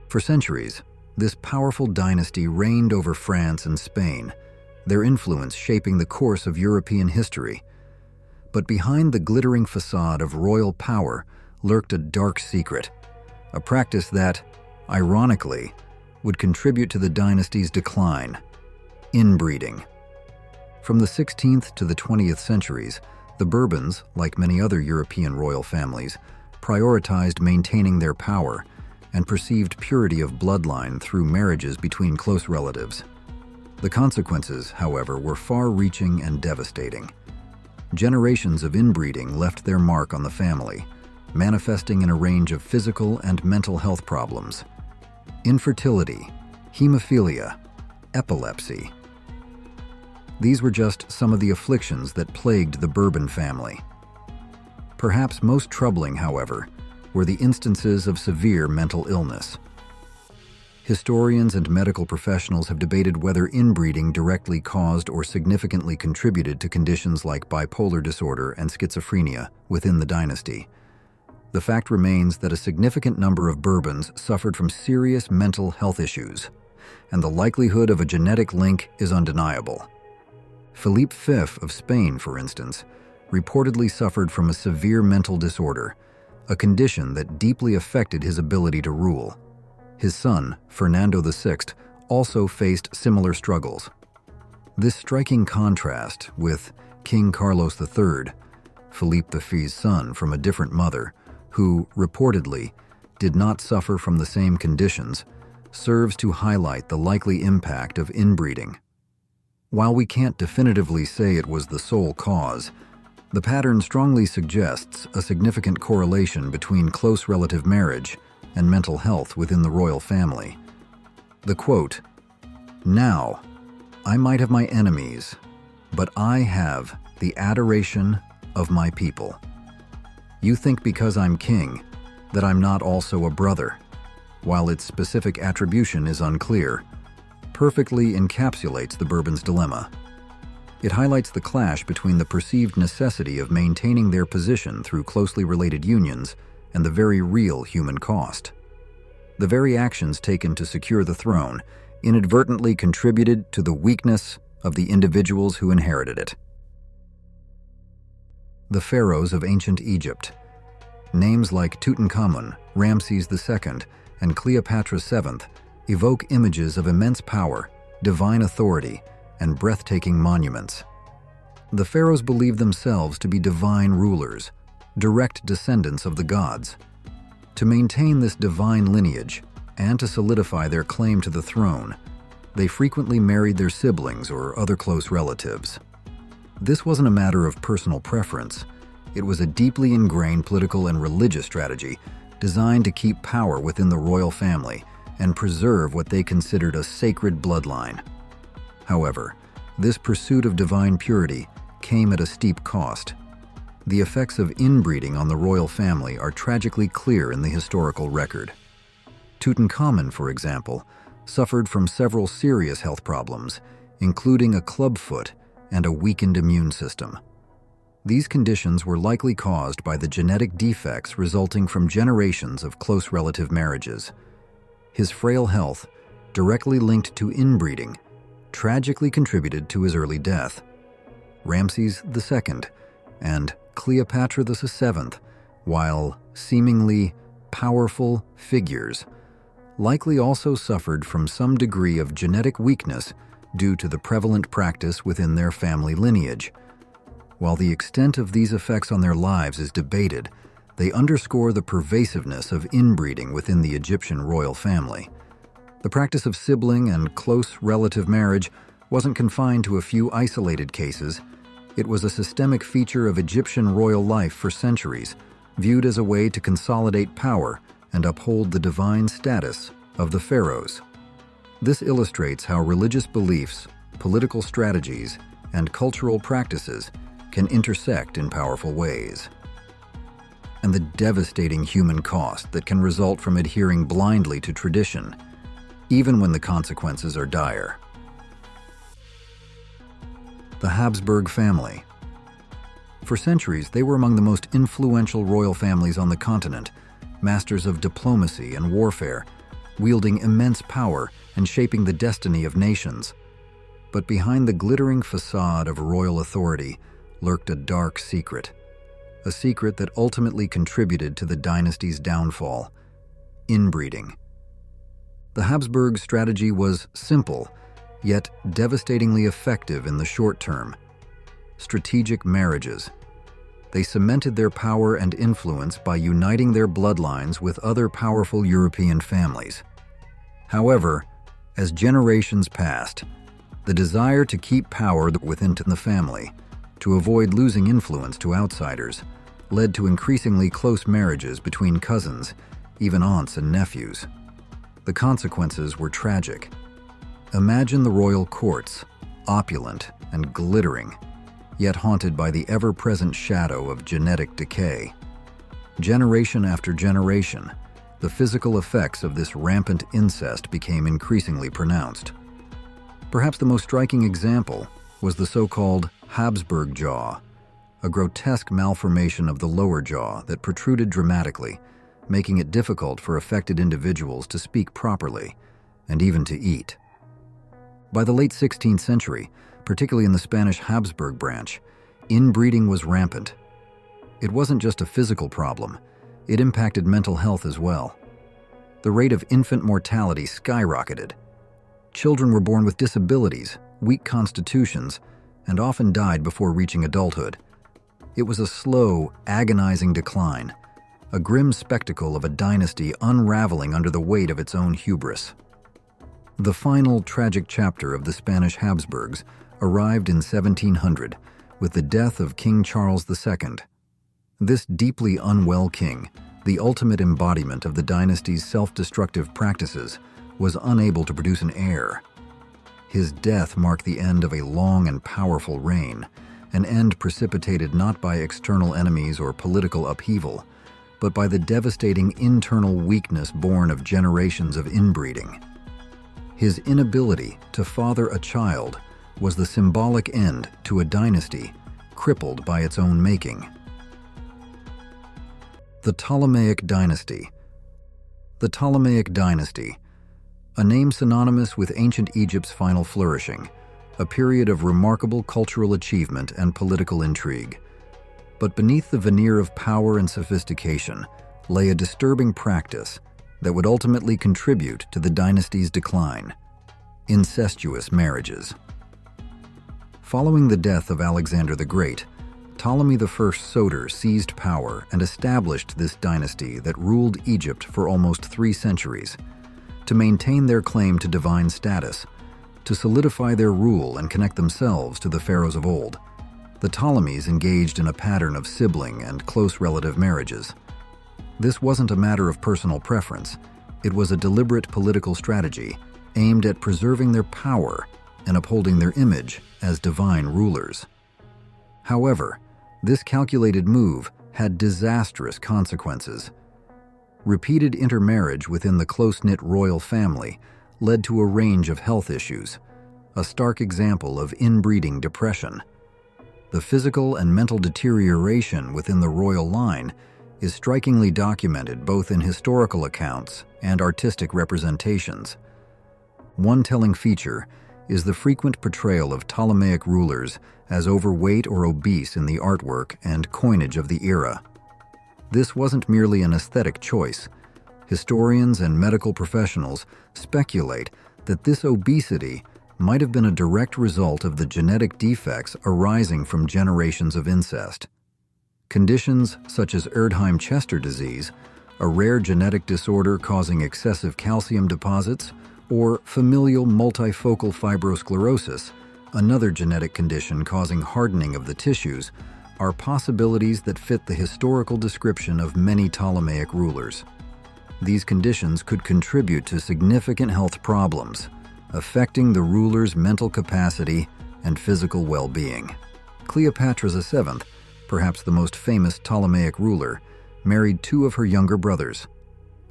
For centuries, this powerful dynasty reigned over France and Spain, their influence shaping the course of European history. But behind the glittering facade of royal power lurked a dark secret, a practice that, ironically, would contribute to the dynasty's decline: inbreeding. From the 16th to the 20th centuries, the Bourbons, like many other European royal families, prioritized maintaining their power and perceived purity of bloodline through marriages between close relatives. The consequences, however, were far-reaching and devastating. Generations of inbreeding left their mark on the family, manifesting in a range of physical and mental health problems. Infertility, hemophilia, epilepsy. These were just some of the afflictions that plagued the Bourbon family. Perhaps most troubling, however, were the instances of severe mental illness. Historians and medical professionals have debated whether inbreeding directly caused or significantly contributed to conditions like bipolar disorder and schizophrenia within the dynasty. The fact remains that a significant number of Bourbons suffered from serious mental health issues, and the likelihood of a genetic link is undeniable. Philippe V of Spain, for instance, reportedly suffered from a severe mental disorder, a condition that deeply affected his ability to rule. His son, Fernando VI, also faced similar struggles. This striking contrast with King Carlos III, Philippe V's son from a different mother, who, reportedly, did not suffer from the same conditions, serves to highlight the likely impact of inbreeding. While we can't definitively say it was the sole cause, the pattern strongly suggests a significant correlation between close relative marriage and mental health within the royal family. The quote, "Now, I might have my enemies, but I have the adoration of my people. You think because I'm king that I'm not also a brother, while its specific attribution is unclear," perfectly encapsulates the Bourbons' dilemma. It highlights the clash between the perceived necessity of maintaining their position through closely related unions and the very real human cost. The very actions taken to secure the throne inadvertently contributed to the weakness of the individuals who inherited it. The pharaohs of ancient Egypt. Names like Tutankhamun, Ramses II, and Cleopatra VII evoke images of immense power, divine authority, and breathtaking monuments. The pharaohs believed themselves to be divine rulers, direct descendants of the gods. To maintain this divine lineage and to solidify their claim to the throne, they frequently married their siblings or other close relatives. This wasn't a matter of personal preference. It was a deeply ingrained political and religious strategy designed to keep power within the royal family and preserve what they considered a sacred bloodline. However, this pursuit of divine purity came at a steep cost. The effects of inbreeding on the royal family are tragically clear in the historical record. Tutankhamun, for example, suffered from several serious health problems, including a clubfoot and a weakened immune system. These conditions were likely caused by the genetic defects resulting from generations of close relative marriages. His frail health, directly linked to inbreeding, tragically contributed to his early death. Ramses II and Cleopatra VII, while seemingly powerful figures, likely also suffered from some degree of genetic weakness due to the prevalent practice within their family lineage. While the extent of these effects on their lives is debated, they underscore the pervasiveness of inbreeding within the Egyptian royal family. The practice of sibling and close relative marriage wasn't confined to a few isolated cases. It was a systemic feature of Egyptian royal life for centuries, viewed as a way to consolidate power and uphold the divine status of the pharaohs. This illustrates how religious beliefs, political strategies, and cultural practices can intersect in powerful ways. And the devastating human cost that can result from adhering blindly to tradition, even when the consequences are dire. The Habsburg family. For centuries, they were among the most influential royal families on the continent, masters of diplomacy and warfare, wielding immense power and shaping the destiny of nations. But behind the glittering facade of royal authority lurked a dark secret, a secret that ultimately contributed to the dynasty's downfall: inbreeding. The Habsburg strategy was simple, yet devastatingly effective in the short term: strategic marriages. They cemented their power and influence by uniting their bloodlines with other powerful European families. However, as generations passed, the desire to keep power within the family, to avoid losing influence to outsiders, led to increasingly close marriages between cousins, even aunts and nephews. The consequences were tragic. Imagine the royal courts, opulent and glittering, yet haunted by the ever-present shadow of genetic decay. Generation after generation, the physical effects of this rampant incest became increasingly pronounced. Perhaps the most striking example was the so-called Habsburg jaw, a grotesque malformation of the lower jaw that protruded dramatically, making it difficult for affected individuals to speak properly and even to eat. By the late 16th century, particularly in the Spanish Habsburg branch, inbreeding was rampant. It wasn't just a physical problem, it impacted mental health as well. The rate of infant mortality skyrocketed. Children were born with disabilities, weak constitutions, and often died before reaching adulthood. It was a slow, agonizing decline, a grim spectacle of a dynasty unraveling under the weight of its own hubris. The final tragic chapter of the Spanish Habsburgs arrived in 1700 with the death of King Charles II. This deeply unwell king, the ultimate embodiment of the dynasty's self-destructive practices, was unable to produce an heir. His death marked the end of a long and powerful reign, an end precipitated not by external enemies or political upheaval, but by the devastating internal weakness born of generations of inbreeding. His inability to father a child was the symbolic end to a dynasty crippled by its own making. The Ptolemaic Dynasty. The Ptolemaic Dynasty, a name synonymous with ancient Egypt's final flourishing, a period of remarkable cultural achievement and political intrigue. But beneath the veneer of power and sophistication lay a disturbing practice that would ultimately contribute to the dynasty's decline: incestuous marriages. Following the death of Alexander the Great, Ptolemy I Soter seized power and established this dynasty that ruled Egypt for almost 3 centuries. To maintain their claim to divine status, to solidify their rule and connect themselves to the pharaohs of old, the Ptolemies engaged in a pattern of sibling and close relative marriages. This wasn't a matter of personal preference, it was a deliberate political strategy aimed at preserving their power and upholding their image as divine rulers. However, this calculated move had disastrous consequences. Repeated intermarriage within the close-knit royal family led to a range of health issues, a stark example of inbreeding depression. The physical and mental deterioration within the royal line is strikingly documented both in historical accounts and artistic representations. One telling feature is the frequent portrayal of Ptolemaic rulers as overweight or obese in the artwork and coinage of the era. This wasn't merely an aesthetic choice. Historians and medical professionals speculate that this obesity might have been a direct result of the genetic defects arising from generations of incest. Conditions such as Erdheim-Chester disease, a rare genetic disorder causing excessive calcium deposits, or familial multifocal fibrosclerosis, another genetic condition causing hardening of the tissues, are possibilities that fit the historical description of many Ptolemaic rulers. These conditions could contribute to significant health problems, affecting the ruler's mental capacity and physical well-being. Cleopatra VII, perhaps the most famous Ptolemaic ruler, married 2 of her younger brothers,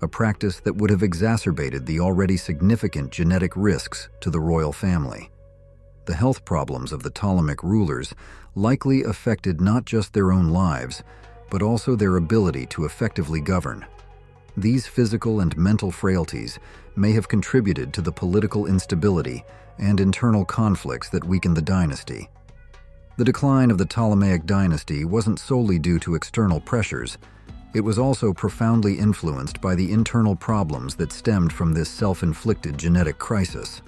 a practice that would have exacerbated the already significant genetic risks to the royal family. The health problems of the Ptolemaic rulers likely affected not just their own lives, but also their ability to effectively govern. These physical and mental frailties may have contributed to the political instability and internal conflicts that weakened the dynasty. The decline of the Ptolemaic dynasty wasn't solely due to external pressures. It was also profoundly influenced by the internal problems that stemmed from this self-inflicted genetic crisis.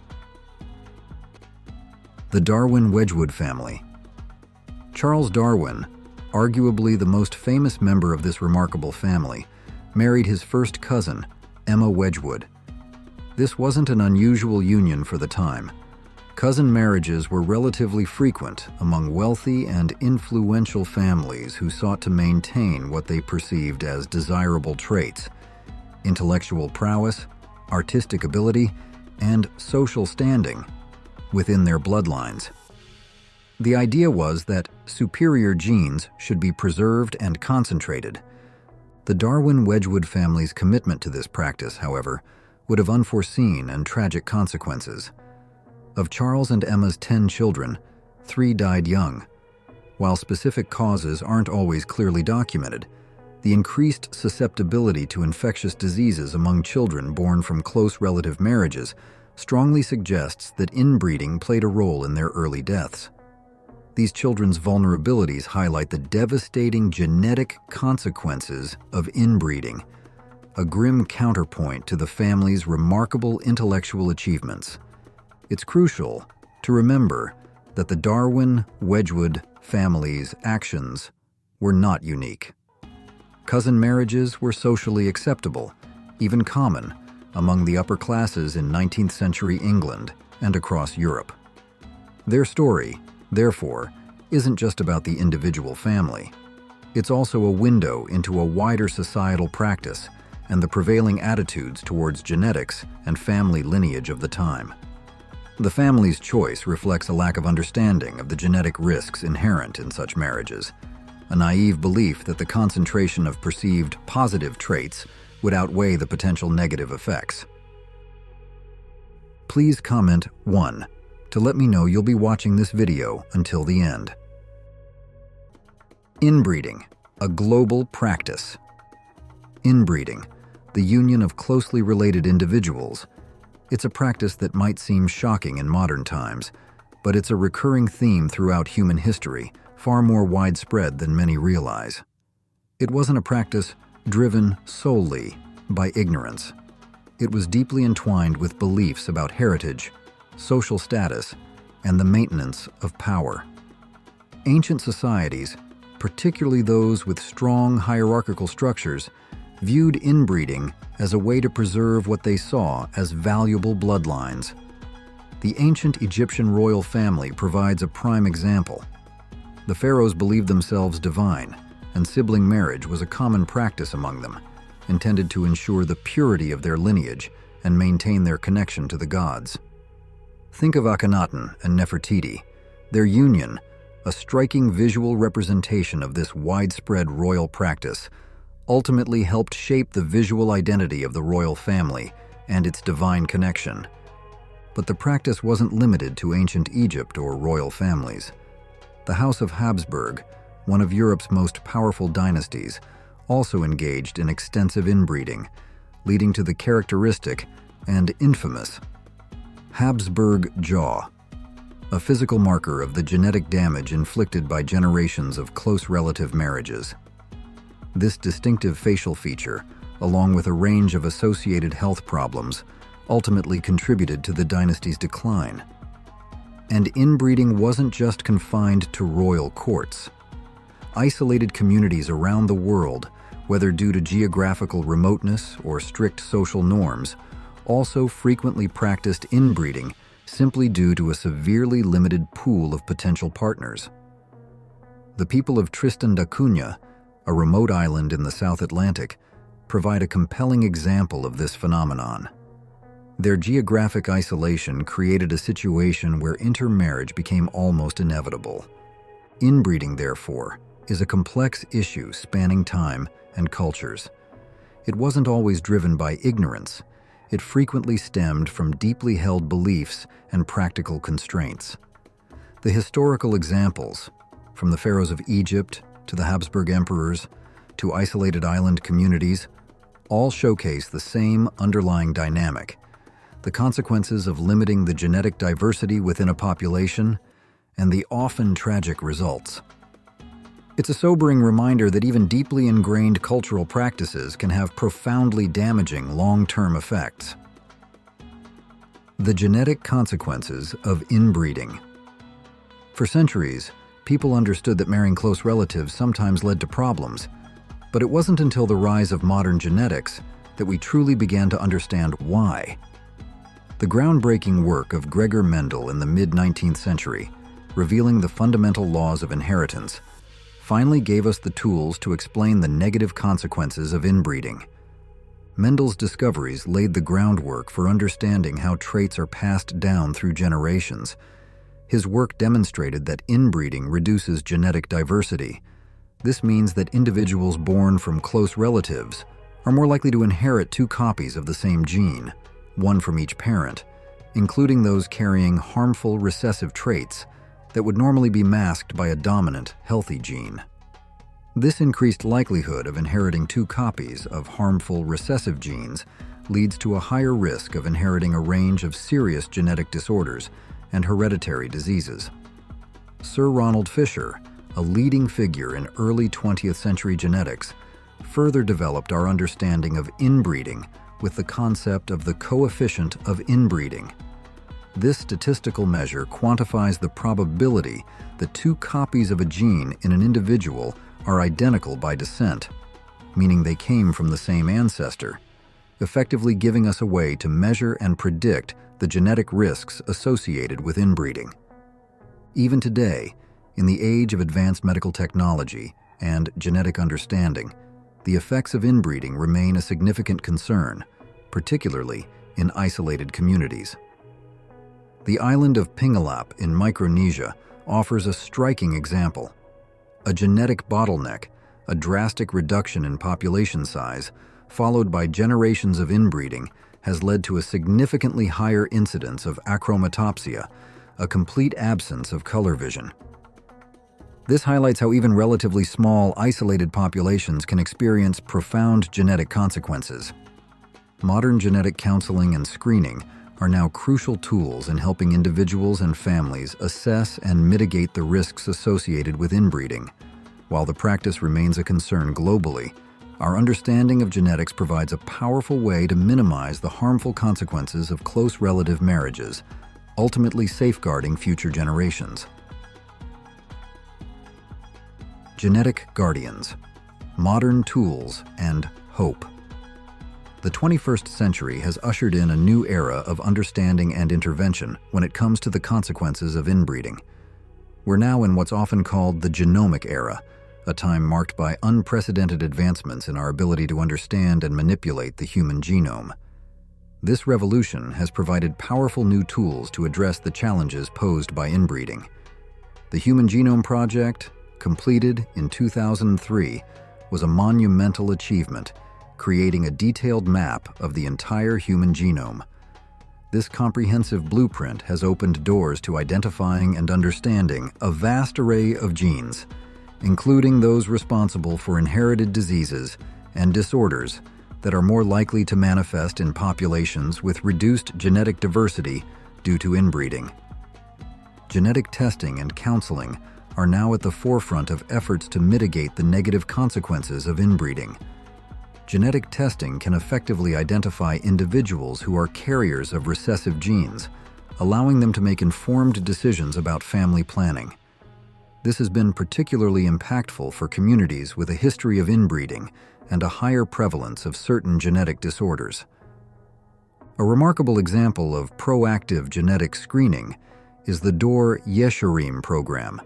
The Darwin-Wedgwood family. Charles Darwin, arguably the most famous member of this remarkable family, married his first cousin, Emma Wedgwood. This wasn't an unusual union for the time. Cousin marriages were relatively frequent among wealthy and influential families who sought to maintain what they perceived as desirable traits: intellectual prowess, artistic ability, and social standing within their bloodlines. The idea was that superior genes should be preserved and concentrated. The Darwin-Wedgwood family's commitment to this practice, however, would have unforeseen and tragic consequences. Of Charles and Emma's 10 children, 3 died young. While specific causes aren't always clearly documented, the increased susceptibility to infectious diseases among children born from close relative marriages strongly suggests that inbreeding played a role in their early deaths. These children's vulnerabilities highlight the devastating genetic consequences of inbreeding, a grim counterpoint to the family's remarkable intellectual achievements. It's crucial to remember that the Darwin-Wedgwood family's actions were not unique. Cousin marriages were socially acceptable, even common, among the upper classes in 19th century England and across Europe. Their story, therefore, isn't just about the individual family. It's also a window into a wider societal practice and the prevailing attitudes towards genetics and family lineage of the time. The family's choice reflects a lack of understanding of the genetic risks inherent in such marriages, a naive belief that the concentration of perceived positive traits would outweigh the potential negative effects. Please comment 1 to let me know you'll be watching this video until the end. Inbreeding, a global practice. Inbreeding, the union of closely related individuals. It's a practice that might seem shocking in modern times, but it's a recurring theme throughout human history, far more widespread than many realize. It wasn't a practice driven solely by ignorance. It was deeply entwined with beliefs about heritage, social status, and the maintenance of power. Ancient societies, particularly those with strong hierarchical structures, viewed inbreeding as a way to preserve what they saw as valuable bloodlines. The ancient Egyptian royal family provides a prime example. The pharaohs believed themselves divine, and sibling marriage was a common practice among them, intended to ensure the purity of their lineage and maintain their connection to the gods. Think of Akhenaten and Nefertiti. Their union, a striking visual representation of this widespread royal practice, ultimately helped shape the visual identity of the royal family and its divine connection. But the practice wasn't limited to ancient Egypt or royal families. The House of Habsburg, one of Europe's most powerful dynasties, also engaged in extensive inbreeding, leading to the characteristic and infamous Habsburg jaw, a physical marker of the genetic damage inflicted by generations of close relative marriages. This distinctive facial feature, along with a range of associated health problems, ultimately contributed to the dynasty's decline. And inbreeding wasn't just confined to royal courts. Isolated communities around the world, whether due to geographical remoteness or strict social norms, also frequently practiced inbreeding simply due to a severely limited pool of potential partners. The people of Tristan da Cunha, a remote island in the South Atlantic, provide a compelling example of this phenomenon. Their geographic isolation created a situation where intermarriage became almost inevitable. Inbreeding, therefore, is a complex issue spanning time and cultures. It wasn't always driven by ignorance. It frequently stemmed from deeply held beliefs and practical constraints. The historical examples, from the pharaohs of Egypt to the Habsburg emperors to isolated island communities, all showcase the same underlying dynamic: the consequences of limiting the genetic diversity within a population and the often tragic results. It's a sobering reminder that even deeply ingrained cultural practices can have profoundly damaging long-term effects. The genetic consequences of inbreeding. For centuries, people understood that marrying close relatives sometimes led to problems, but it wasn't until the rise of modern genetics that we truly began to understand why. The groundbreaking work of Gregor Mendel in the mid-19th century, revealing the fundamental laws of inheritance, finally gave us the tools to explain the negative consequences of inbreeding. Mendel's discoveries laid the groundwork for understanding how traits are passed down through generations. His work demonstrated that inbreeding reduces genetic diversity. This means that individuals born from close relatives are more likely to inherit two copies of the same gene, one from each parent, including those carrying harmful recessive traits that would normally be masked by a dominant, healthy gene. This increased likelihood of inheriting two copies of harmful recessive genes leads to a higher risk of inheriting a range of serious genetic disorders and hereditary diseases. Sir Ronald Fisher, a leading figure in early 20th century genetics, further developed our understanding of inbreeding with the concept of the coefficient of inbreeding. This statistical measure quantifies the probability that two copies of a gene in an individual are identical by descent, meaning they came from the same ancestor, effectively giving us a way to measure and predict the genetic risks associated with inbreeding. Even today, in the age of advanced medical technology and genetic understanding, the effects of inbreeding remain a significant concern, particularly in isolated communities. The island of Pingalap in Micronesia offers a striking example. A genetic bottleneck, a drastic reduction in population size, followed by generations of inbreeding, has led to a significantly higher incidence of achromatopsia, a complete absence of color vision. This highlights how even relatively small, isolated populations can experience profound genetic consequences. Modern genetic counseling and screening are now crucial tools in helping individuals and families assess and mitigate the risks associated with inbreeding. While the practice remains a concern globally, our understanding of genetics provides a powerful way to minimize the harmful consequences of close relative marriages, ultimately safeguarding future generations. Genetic guardians, modern tools, and hope. The 21st century has ushered in a new era of understanding and intervention when it comes to the consequences of inbreeding. We're now in what's often called the genomic era, a time marked by unprecedented advancements in our ability to understand and manipulate the human genome. This revolution has provided powerful new tools to address the challenges posed by inbreeding. The Human Genome Project, completed in 2003, was a monumental achievement, creating a detailed map of the entire human genome. This comprehensive blueprint has opened doors to identifying and understanding a vast array of genes, including those responsible for inherited diseases and disorders that are more likely to manifest in populations with reduced genetic diversity due to inbreeding. Genetic testing and counseling are now at the forefront of efforts to mitigate the negative consequences of inbreeding. Genetic testing can effectively identify individuals who are carriers of recessive genes, allowing them to make informed decisions about family planning. This has been particularly impactful for communities with a history of inbreeding and a higher prevalence of certain genetic disorders. A remarkable example of proactive genetic screening is the Dor Yeshurim program,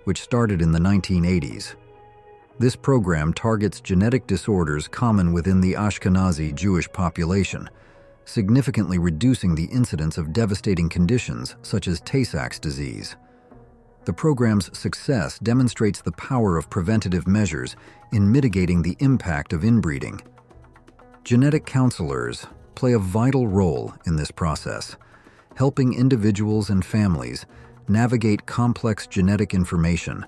which started in the 1980s. This program targets genetic disorders common within the Ashkenazi Jewish population, significantly reducing the incidence of devastating conditions such as Tay-Sachs disease. The program's success demonstrates the power of preventative measures in mitigating the impact of inbreeding. Genetic counselors play a vital role in this process, helping individuals and families navigate complex genetic information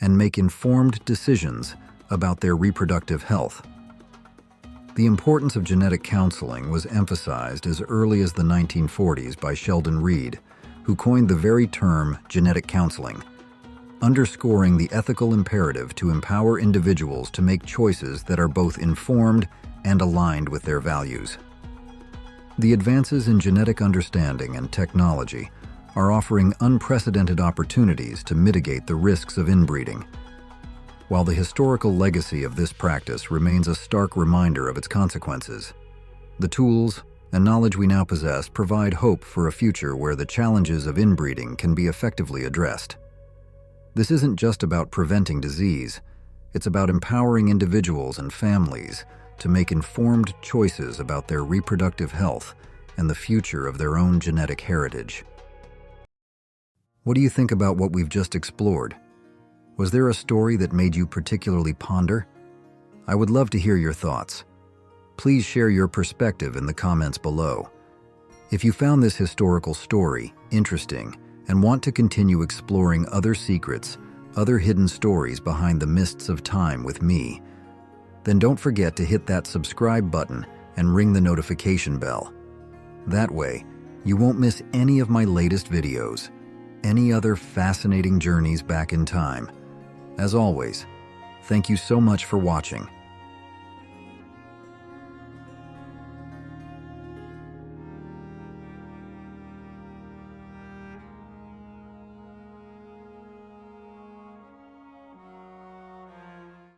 and make informed decisions about their reproductive health. The importance of genetic counseling was emphasized as early as the 1940s by Sheldon Reed, who coined the very term genetic counseling, underscoring the ethical imperative to empower individuals to make choices that are both informed and aligned with their values. The advances in genetic understanding and technology are offering unprecedented opportunities to mitigate the risks of inbreeding. While the historical legacy of this practice remains a stark reminder of its consequences, the tools and knowledge we now possess provide hope for a future where the challenges of inbreeding can be effectively addressed. This isn't just about preventing disease, it's about empowering individuals and families to make informed choices about their reproductive health and the future of their own genetic heritage. What do you think about what we've just explored? Was there a story that made you particularly ponder? I would love to hear your thoughts. Please share your perspective in the comments below. If you found this historical story interesting and want to continue exploring other secrets, other hidden stories behind the mists of time with me, then don't forget to hit that subscribe button and ring the notification bell. That way, you won't miss any of my latest videos, any other fascinating journeys back in time. As always, thank you so much for watching.